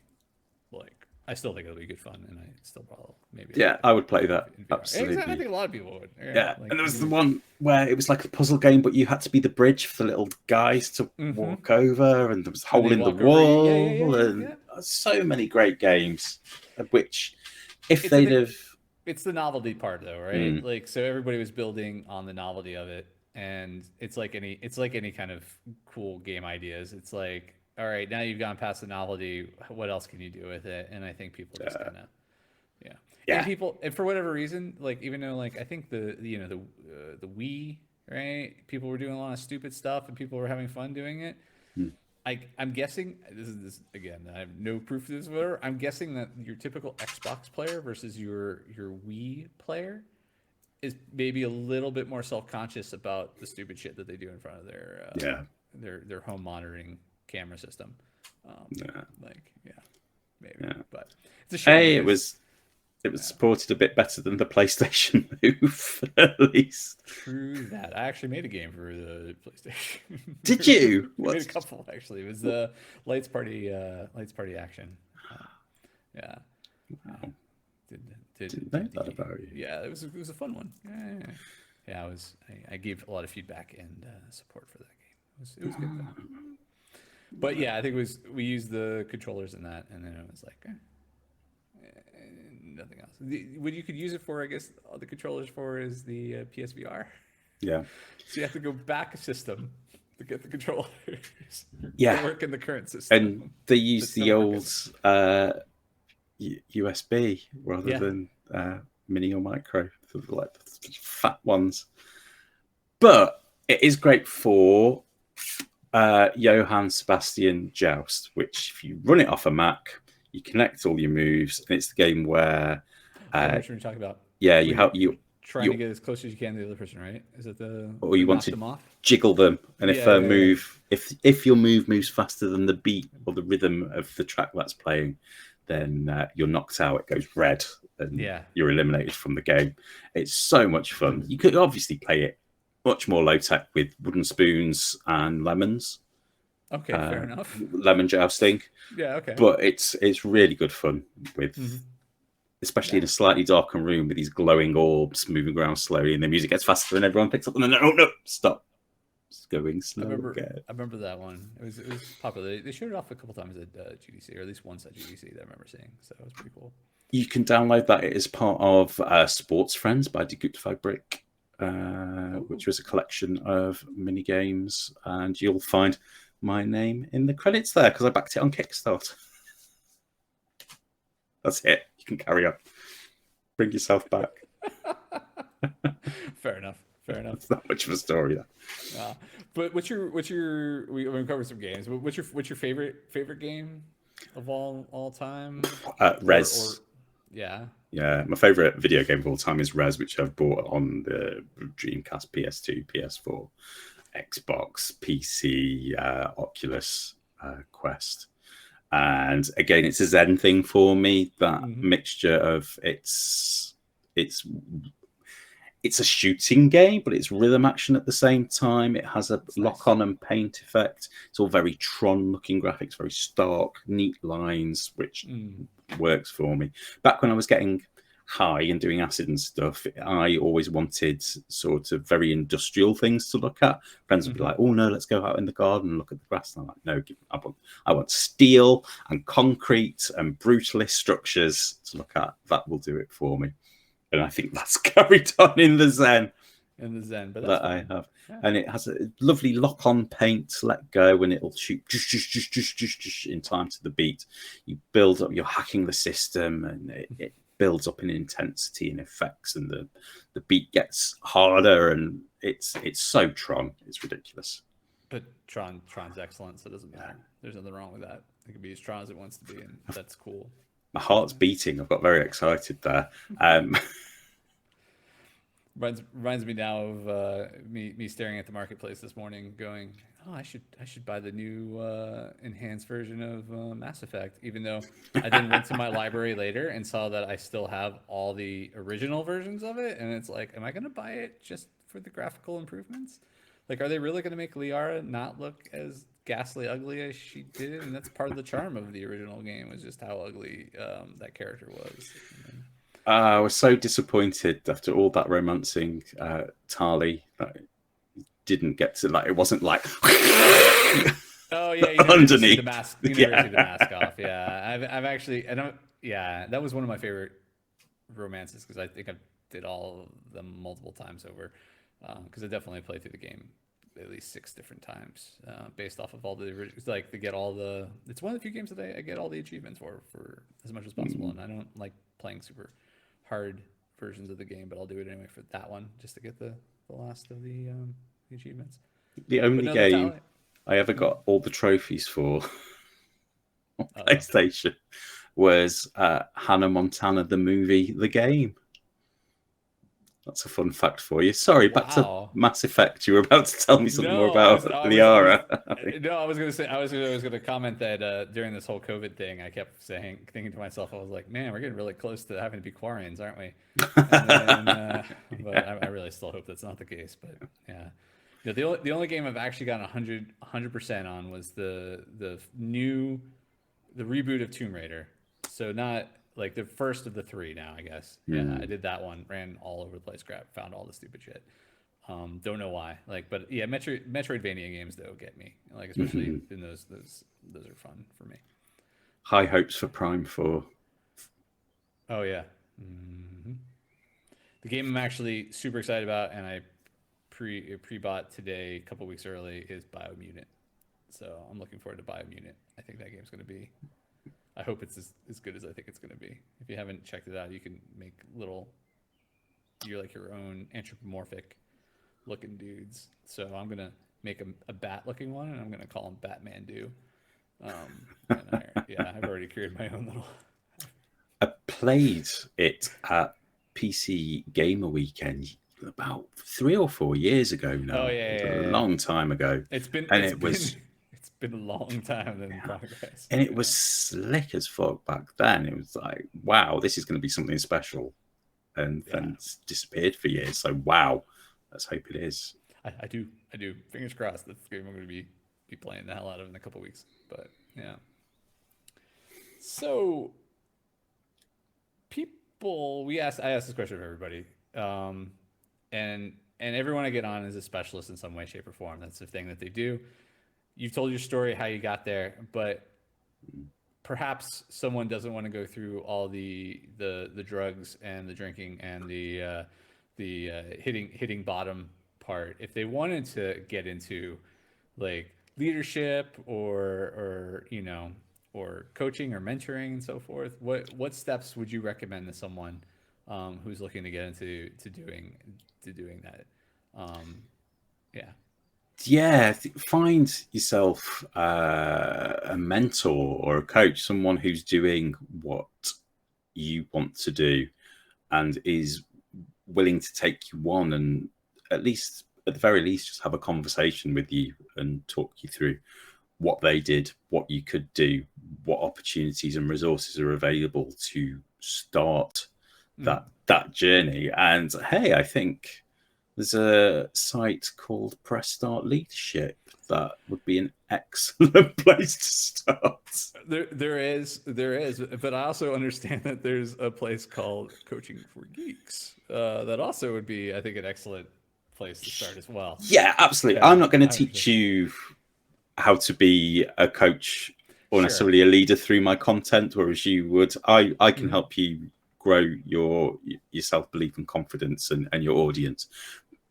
like I still think it'll be good fun and I still probably maybe I'll Yeah, play I would play that in VR. Exactly, I absolutely. think a lot of people would. Yeah, Yeah, like and there was the you. one where it was like a puzzle game, but you had to be the bridge for the little guys to Mm-hmm. walk over, and there was a And hole they in the walk over you. Yeah, yeah, yeah, wall, yeah, and yeah. so many great games. Of which, if It's I they'd think have, it's the novelty part though, right? mm, Like so everybody was building on the novelty of it, and it's like any kind of cool game ideas. It's like, all right, now you've gone past the novelty. What else can you do with it? And I think people just kind of yeah. And yeah, people and for whatever reason, like even though like I think the Wii, right? People were doing a lot of stupid stuff and people were having fun doing it. mm, I'm guessing this again. I have no proof of this, whatever. I'm guessing that your typical Xbox player versus your Wii player is maybe a little bit more self conscious about the stupid shit that they do in front of yeah, their home monitoring camera system. yeah, Like yeah, maybe, yeah. but it's a shame Hey, because it was supported a bit better than the PlayStation Move, at least. true that I actually made a game for the PlayStation. Did you? We made a What? couple actually. It was Lights Party Action. Uh, yeah. Wow, did didn't know did that the about you. yeah it was a fun one yeah I gave a lot of feedback and support for that game it was good though but yeah I think it was we used the controllers in that and then it was like nothing else what you could use it for I guess all the controllers for is the PSVR Yeah, so you have to go back a system to get the controllers to yeah, work in the current and system they use that's the still old working USB rather yeah than mini or micro, sort of like the fat ones. But it is great for Johann Sebastian Joust, which if you run it off a Mac, you connect all your moves, and it's the game where, I know what you're talking about yeah, where you help you're trying to you get as close as you can to the other person, right? Is it or the you want knock to them off? jiggle them, and if Yeah, a yeah, yeah. move, if your move moves faster than the beat or the rhythm of the track that's playing, then you're knocked out. It goes red, and Yeah. you're eliminated from the game. It's so much fun. You could obviously play it much more low tech with wooden spoons and lemons, Okay, fair enough. lemon jousting, Yeah, okay. but it's really good fun with. Hmm. Especially in Yeah. a slightly darker room with these glowing orbs moving around slowly, and the music gets faster, and everyone picks up, and then oh no, stop, it's going slow again. I remember that one. It was popular. They showed it off a couple times at GDC, or at least once at GDC that I remember seeing. So it was pretty cool. You can download that. It is part of Sports Friends by Die Gute Fabrik, Oh, which was a collection of mini games, and you'll find my name in the credits there because I backed it on Kickstarter. That's it. You can carry on. Bring yourself back. fair enough. Fair enough. It's not much of a story, though. But what's your we covered some games. But what's your favorite game of all time? Or Res. yeah. Yeah, my favorite video game of all time is Res, which I've bought on the Dreamcast, PS2, PS4, Xbox, PC, Oculus, Quest. And again, it's a Zen thing for me. That Mm-hmm. mixture of it's it's a shooting game, but it's rhythm action at the same time. It has a That's lock nice. on and paint effect. It's all very Tron looking graphics, very stark, neat lines, which Mm. works for me. Back when I was getting high and doing acid and stuff, I always wanted sort of very industrial things to look at. Friends would be like, "Oh no, let's go out in the garden and look at the grass." And I'm like, "No, I want steel and concrete and brutalist structures to look at. That will do it for me." And I think that's carried on in the Zen In the Zen, but that's that I fine. have. Yeah. And it has a lovely lock-on paint, let go, and it'll shoot in time to the beat. You build up, you're hacking the system, and it builds up in intensity and effects, and the beat gets harder, and it's so Tron. It's ridiculous. But Tron's excellent, so it doesn't matter. There's nothing wrong with that. It can be as Tron as it wants to be, and that's cool. My heart's beating. I've got very excited there. Reminds me now of me staring at the marketplace this morning, going, "Oh, I should buy the new enhanced version of Mass Effect." Even though I then went to my library later and saw that I still have all the original versions of it, and it's like, am I going to buy it just for the graphical improvements? Like, are they really going to make Liara not look as ghastly ugly as she did? And that's part of the charm of the original game, was just how ugly that character was. I was so disappointed after all that romancing Tali that it didn't get to, like, it wasn't like Oh yeah, you never get to see the underneath. mask. You never see the mask off. Yeah, I've actually, I don't. Yeah, that was one of my favorite romances, because I think I did all of them multiple times over. Because I definitely played through the game at least 6 different times, based off of all the originals. Like, to get all the. It's one of the few games that I get all the achievements for as much as possible, and I don't like playing super hard versions of the game, but I'll do it anyway for that one, just to get the last of the achievements. The But only no, that's game how. I ever got all the trophies for on Uh oh. PlayStation was Hannah Montana, the movie, the game. That's a fun fact for you. Sorry, back to Wow. Mass Effect. You were about to tell me something more No, about I was Liara. no, I was gonna say, I was gonna comment that during this whole COVID thing, I kept thinking to myself, I was like, man, we're getting really close to having to be quarantines, aren't we? And then, but I really still hope that's not the case. But yeah, the only game I've actually gotten 100% on was the reboot of Tomb Raider. So not like the first of the three now, I guess. Yeah, I did that one, ran all over the place, found all the stupid shit. Don't know why. Like, but yeah, Metroidvania games though get me. Like, especially in those are fun for me. High hopes for Prime 4. Oh yeah. hmm The game I'm actually super excited about, and I pre-bought today, a couple weeks early, is Biomutant. So I'm looking forward to Biomutant. I think that game's going to be. I hope it's as good as I think it's going to be. If you haven't checked it out, you can make little. You're like your own anthropomorphic looking dudes. So I'm gonna make a bat looking one, and I'm gonna call him Batman Do. Yeah, I've already created my own little. I played it at PC Gamer Weekend about 3 or 4 years ago Oh now. yeah, It was yeah, a yeah. long time ago. And It's it been was it's been a long time in progress. and it was Yeah, slick as fuck back then. It was like, wow, this is going to be something special. And yeah. then it's disappeared for years. So wow, let's hope it is. I do. Fingers crossed. That's the game I'm going to be playing the hell out of in a couple weeks. But yeah. So I asked this question of everybody, and everyone I get on is a specialist in some way, shape, or form. That's the thing that they do. You've told your story, how you got there, but perhaps someone doesn't want to go through all the drugs and the drinking and the hitting bottom part. If they wanted to get into like leadership or or coaching or mentoring and so forth, what steps would you recommend to someone who's looking to get into doing that? Um, yeah. Yeah, find yourself a mentor or a coach, someone who's doing what you want to do and is willing to take you on, and at the very least, just have a conversation with you and talk you through what they did, what you could do, what opportunities and resources are available to start Mhm. that journey. And hey, I think there's a site called Press Start Leadership that would be an excellent place to start. There is, but I also understand that there's a place called Coaching for Geeks that also would be, I think, an excellent place to start as well. Yeah, absolutely. Yeah, I'm not going to I teach understand. you how to be a coach or Sure. necessarily a leader through my content, whereas you would. I can Hmm. help you grow your self belief and confidence and your audience.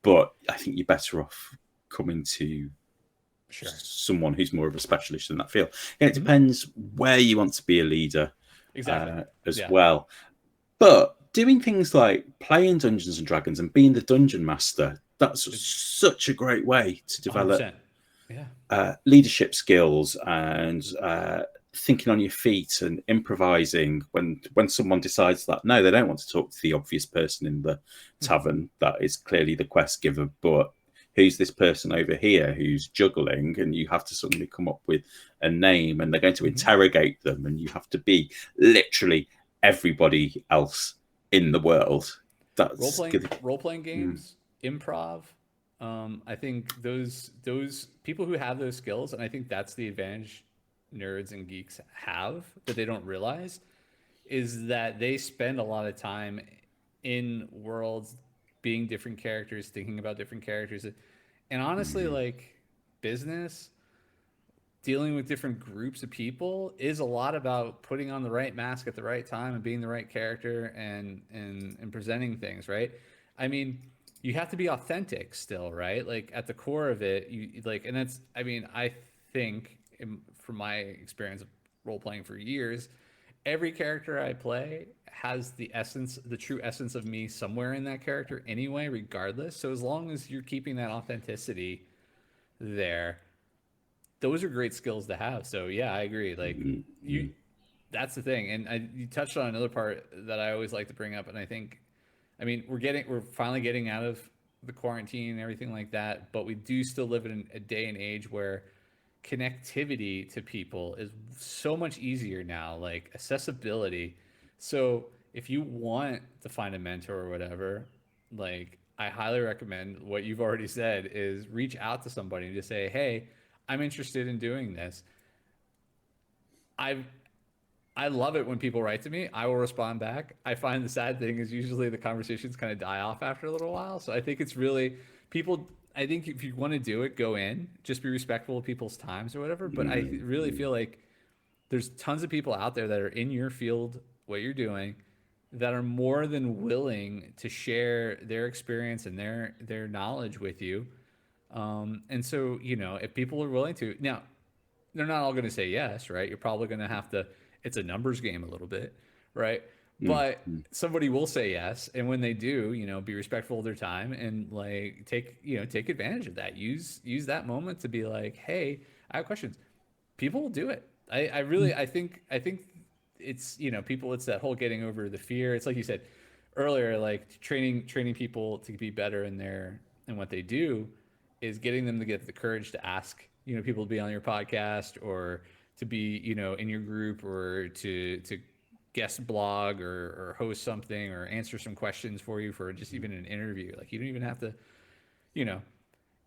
But I think you're better off coming to Sure. someone who's more of a specialist in that field. And it Hmm. depends where you want to be a leader Exactly. as Yeah. well. But doing things like playing Dungeons and Dragons and being the dungeon master, that's It's such a great way to develop 100%. Yeah. leadership skills and thinking on your feet and improvising when someone decides that no, they don't want to talk to the obvious person in the Hmm. tavern that is clearly the quest giver, but who's this person over here who's juggling, and you have to suddenly come up with a name and they're going to Hmm. interrogate them and you have to be literally everybody else in the world. That's good. Role playing Mm, games, improv. I think those people who have those skills, and I think that's the advantage nerds and geeks have that they don't realize, is that they spend a lot of time in worlds being different characters, thinking about different characters. And honestly, mm, like business, dealing with different groups of people is a lot about putting on the right mask at the right time and being the right character and presenting things, right? I mean, you have to be authentic still, right? Like at the core of it, you like, and that's, I mean, I think from my experience of role playing for years, every character I play has the essence, the true essence of me somewhere in that character anyway, regardless. So as long as you're keeping that authenticity there, those are great skills to have. So yeah, I agree. Like mm, you, mm, that's the thing. And you touched on another part that I always like to bring up, and I think, I mean, we're finally getting out of the quarantine and everything like that, but we do still live in a day and age where connectivity to people is so much easier now, like accessibility. So if you want to find a mentor or whatever, like I highly recommend what you've already said is reach out to somebody and just say, "Hey, I'm interested in doing this." I've I love it when people write to me. I will respond back. I find the sad thing is usually the conversations kind of die off after a little while. So I think it's really people. I think if you want to do it, go in. Just be respectful of people's times or whatever. But I mm, really mm. feel like there's tons of people out there that are in your field, what you're doing, that are more than willing to share their experience and their knowledge with you. And so if people are willing to now, they're not all going to say yes, right? You're probably going to have to, it's a numbers game a little bit, right? Mm, But mm, somebody will say yes. And when they do, be respectful of their time and like take advantage of that. Use that moment to be like, hey, I have questions. People will do it. I mm, really, I think it's, people, it's that whole getting over the fear. It's like you said earlier, like training people to be better in what they do is getting them to get the courage to ask, people to be on your podcast or to be, in your group or to guest blog or host something or answer some questions for you for just even an interview. Like you don't even have to, you know,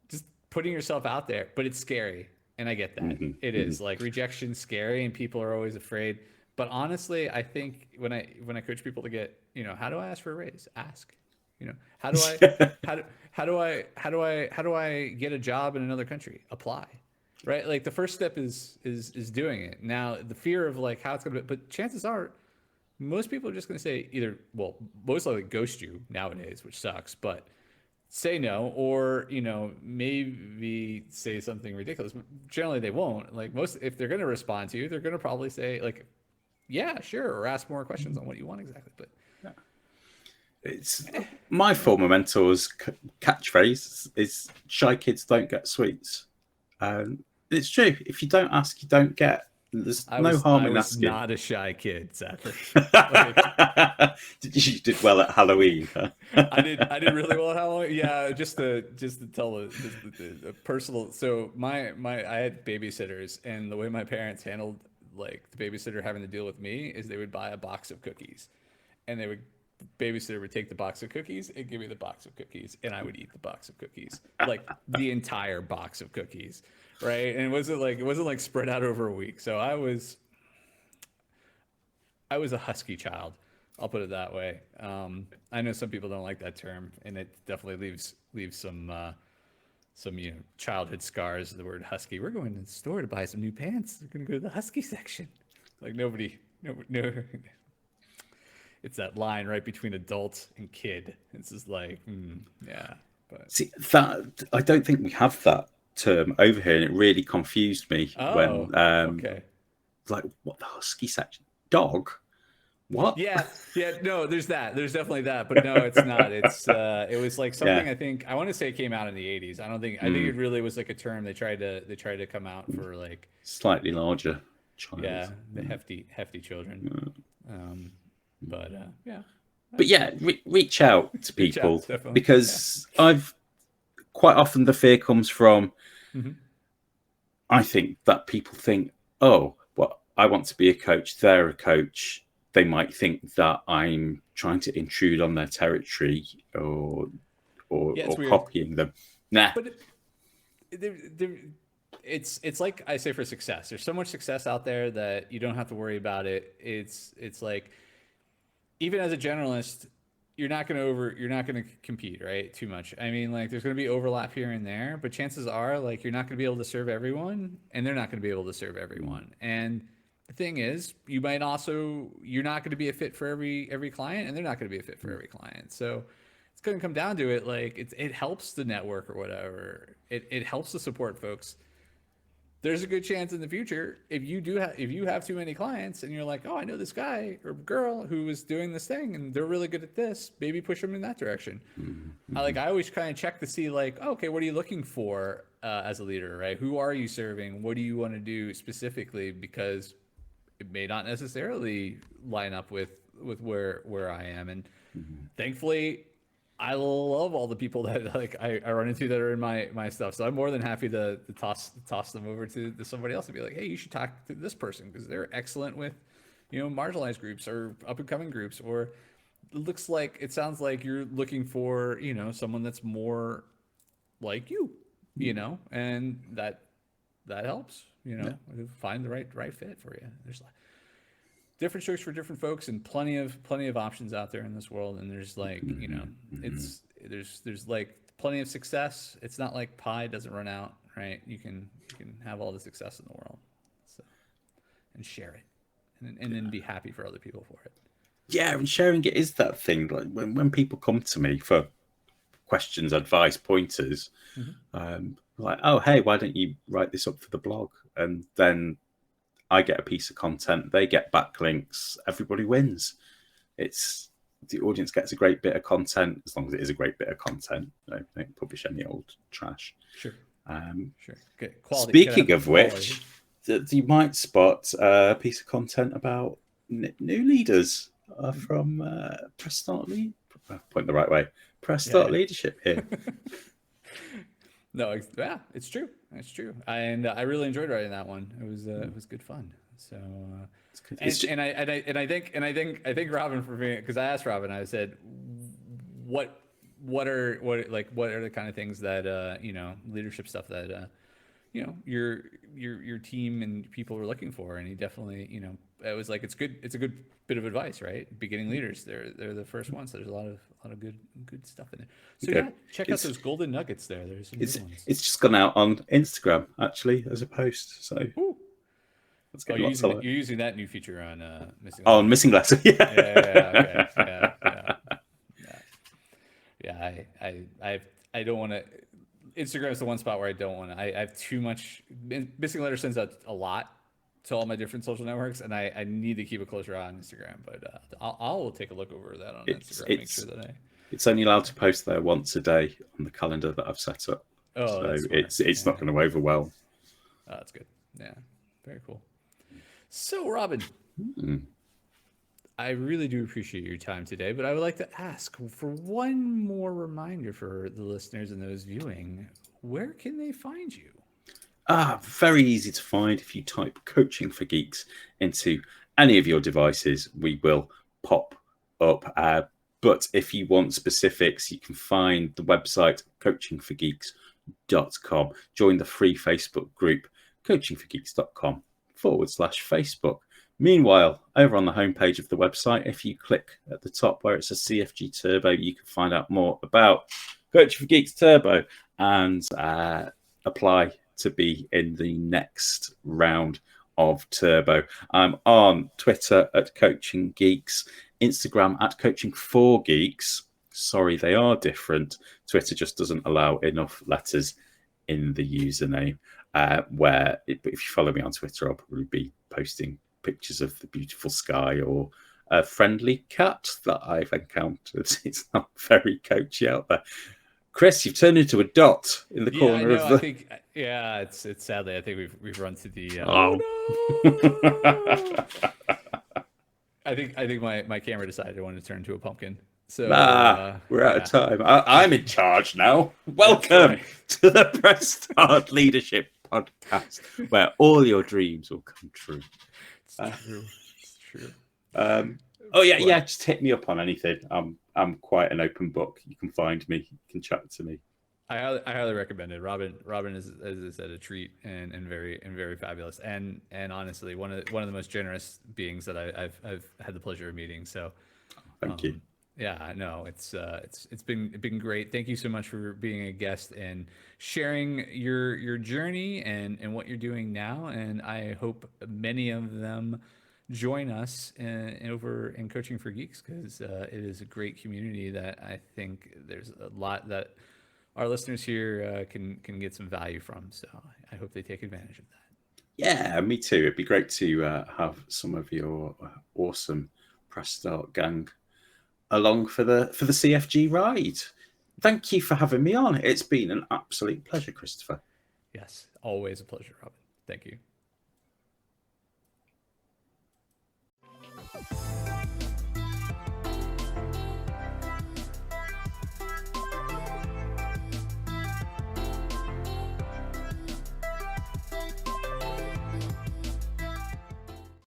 just putting yourself out there, but it's scary. And I get that. mhm, It mhm. is like rejection's scary and people are always afraid. But honestly, I think when I coach people to get, how do I ask for a raise? Ask. How do I how do I get a job in another country? Apply. Right? Like the first step is doing it. Now, the fear of like how it's going to be, but chances are most people are just going to say either, well, most likely ghost you nowadays, which sucks, but say no or maybe say something ridiculous. Generally they won't. Like most, if they're going to respond to you, they're going to probably say like, yeah, sure, or ask more questions on what you want exactly. But It's my former mentor's catchphrase is "shy kids don't get sweets." It's true. If you don't ask, you don't get. There's i no was harm i in was asking. not a shy kid, sadly. Like You did well at Halloween. Huh? I did really well at Halloween. Yeah, just to tell the personal. So my I had babysitters, and the way my parents handled like the babysitter having to deal with me is they would buy a box of cookies, and they would babysitter would take the box of cookies and give me the box of cookies, and I would eat the box of cookies, like the entire box of cookies, right? And it wasn't like spread out over a week. So I was a husky child. I'll put it that way. I know some people don't like that term, and it definitely leaves some childhood scars. The word husky. We're going to the store to buy some new pants. We're going to go to the husky section. Like nobody, no. It's that line right between adult and kid. It's just like, yeah. But See, that I don't think we have that term over here, and it really confused me when okay. like, what, the husky section? Dog? What? Yeah, no, there's that. There's definitely that, but no, it's not. It was like something I think I want to say it came out in the 80s. I think it really was like a term they tried to come out for, like Slightly larger child. Yeah, the hefty children. But yeah. But yeah, reach out to Reach out, people, definitely. because I've quite often the fear comes from, I think that people think, oh, well, I want to be a coach, they're a coach. They might think that I'm trying to intrude on their territory or copying them. Nah. But it's like I say for success. There's so much success out there that you don't have to worry about it. It's like, even as a generalist, you're not going to compete, right? Too much. I mean, like, there's going to be overlap here and there, but chances are, like, you're not going to be able to serve everyone, and they're not going to be able to serve everyone. And the thing is, you're not going to be a fit for every client, and they're not going to be a fit for every client. So it's going to come down to it. Like, it helps the network or whatever. It helps to support folks. There's a good chance in the future, if you have too many clients and you're like, oh, I know this guy or girl who is doing this thing and they're really good at this, maybe push them in that direction. I always kind of check to see, like, okay, what are you looking for as a leader, right? Who are you serving? What do you want to do specifically? Because it may not necessarily line up with where I am. And thankfully, I love all the people that, like, I run into that are in my stuff. So I'm more than happy to toss them over to somebody else and be like, hey, you should talk to this person because they're excellent with, marginalized groups or up and coming groups. Or it sounds like you're looking for, someone that's more like you, and that helps, find the right fit for you. There's different strokes for different folks, and plenty of options out there in this world. And there's like, there's like plenty of success. It's not like pie doesn't run out, right? You can have all the success in the world, so, and share it, and then be happy for other people for it. Yeah, and sharing it is that thing. Like when people come to me for questions, advice, pointers, like, oh, hey, why don't you write this up for the blog? And then I get a piece of content, they get backlinks, everybody wins. It's the audience gets a great bit of content, as long as it is a great bit of content. Don't publish any old trash. Sure. Sure. Good quality. Speaking of which, you might spot a piece of content about new leaders from Press Start Lead. Point the right way. Press Start Leadership here. No, yeah, it's true. It's true. And I really enjoyed writing that one. It was good fun. So, I think Robin, for me, because I asked Robin, I said, what are the kind of things that leadership stuff that your team and people were looking for, and he definitely, it was like, it's a good bit of advice, right? Beginning leaders, they're the first ones. So there's a lot of good stuff in there. So check out those golden nuggets there. There's some good ones. It's just gone out on Instagram actually as a post. So you're using that new feature on Missing. Oh, on Missing Letter. I don't want to. Instagram is the one spot where I don't want to. I have too much. Missing Letter sends out a lot to all my different social networks, and I need to keep a closer eye on Instagram. But I'll take a look over that on Instagram. Make sure that it's only allowed to post there once a day on the calendar that I've set up. So it's not going to overwhelm. Oh, that's good. Yeah, very cool. So, Robin, I really do appreciate your time today, but I would like to ask for one more reminder for the listeners and those viewing. Where can they find you? Very easy to find. If you type Coaching for Geeks into any of your devices, we will pop up. But if you want specifics, you can find the website coachingforgeeks.com. Join the free Facebook group, coachingforgeeks.com/Facebook. Meanwhile, over on the homepage of the website, if you click at the top where it says CFG Turbo, you can find out more about Coaching for Geeks Turbo and apply to be in the next round of Turbo. I'm on Twitter at Coaching Geeks, Instagram at Coaching for Geeks. Sorry, they are different. Twitter just doesn't allow enough letters in the username. But if you follow me on Twitter, I'll probably be posting pictures of the beautiful sky or a friendly cat that I've encountered. It's not very coachy out there. Chris, you've turned into a dot in the corner of the. I think, it's sadly, I think we've run to the. Oh no! I think my camera decided I wanted to turn into a pumpkin. So we're out of time. I'm in charge now. Welcome to the Press Start Leadership Podcast, where all your dreams will come true. It's true. It's true. Just hit me up on anything. I'm quite an open book. You can find me. You can chat to me. I highly recommend it. Robin is, as I said, a treat and very fabulous. And honestly, one of the most generous beings that I've had the pleasure of meeting. So thank you. Yeah, no, it's been great. Thank you so much for being a guest and sharing your journey and what you're doing now. And I hope many of them join us over in Coaching for Geeks, because it is a great community that I think there's a lot that our listeners here can get some value from. So I hope they take advantage of that. Yeah, me too. It'd be great to have some of your awesome Press Start gang along for the CFG ride. Thank you for having me on. It's been an absolute pleasure, Christopher. Yes, always a pleasure, Robin. Thank you.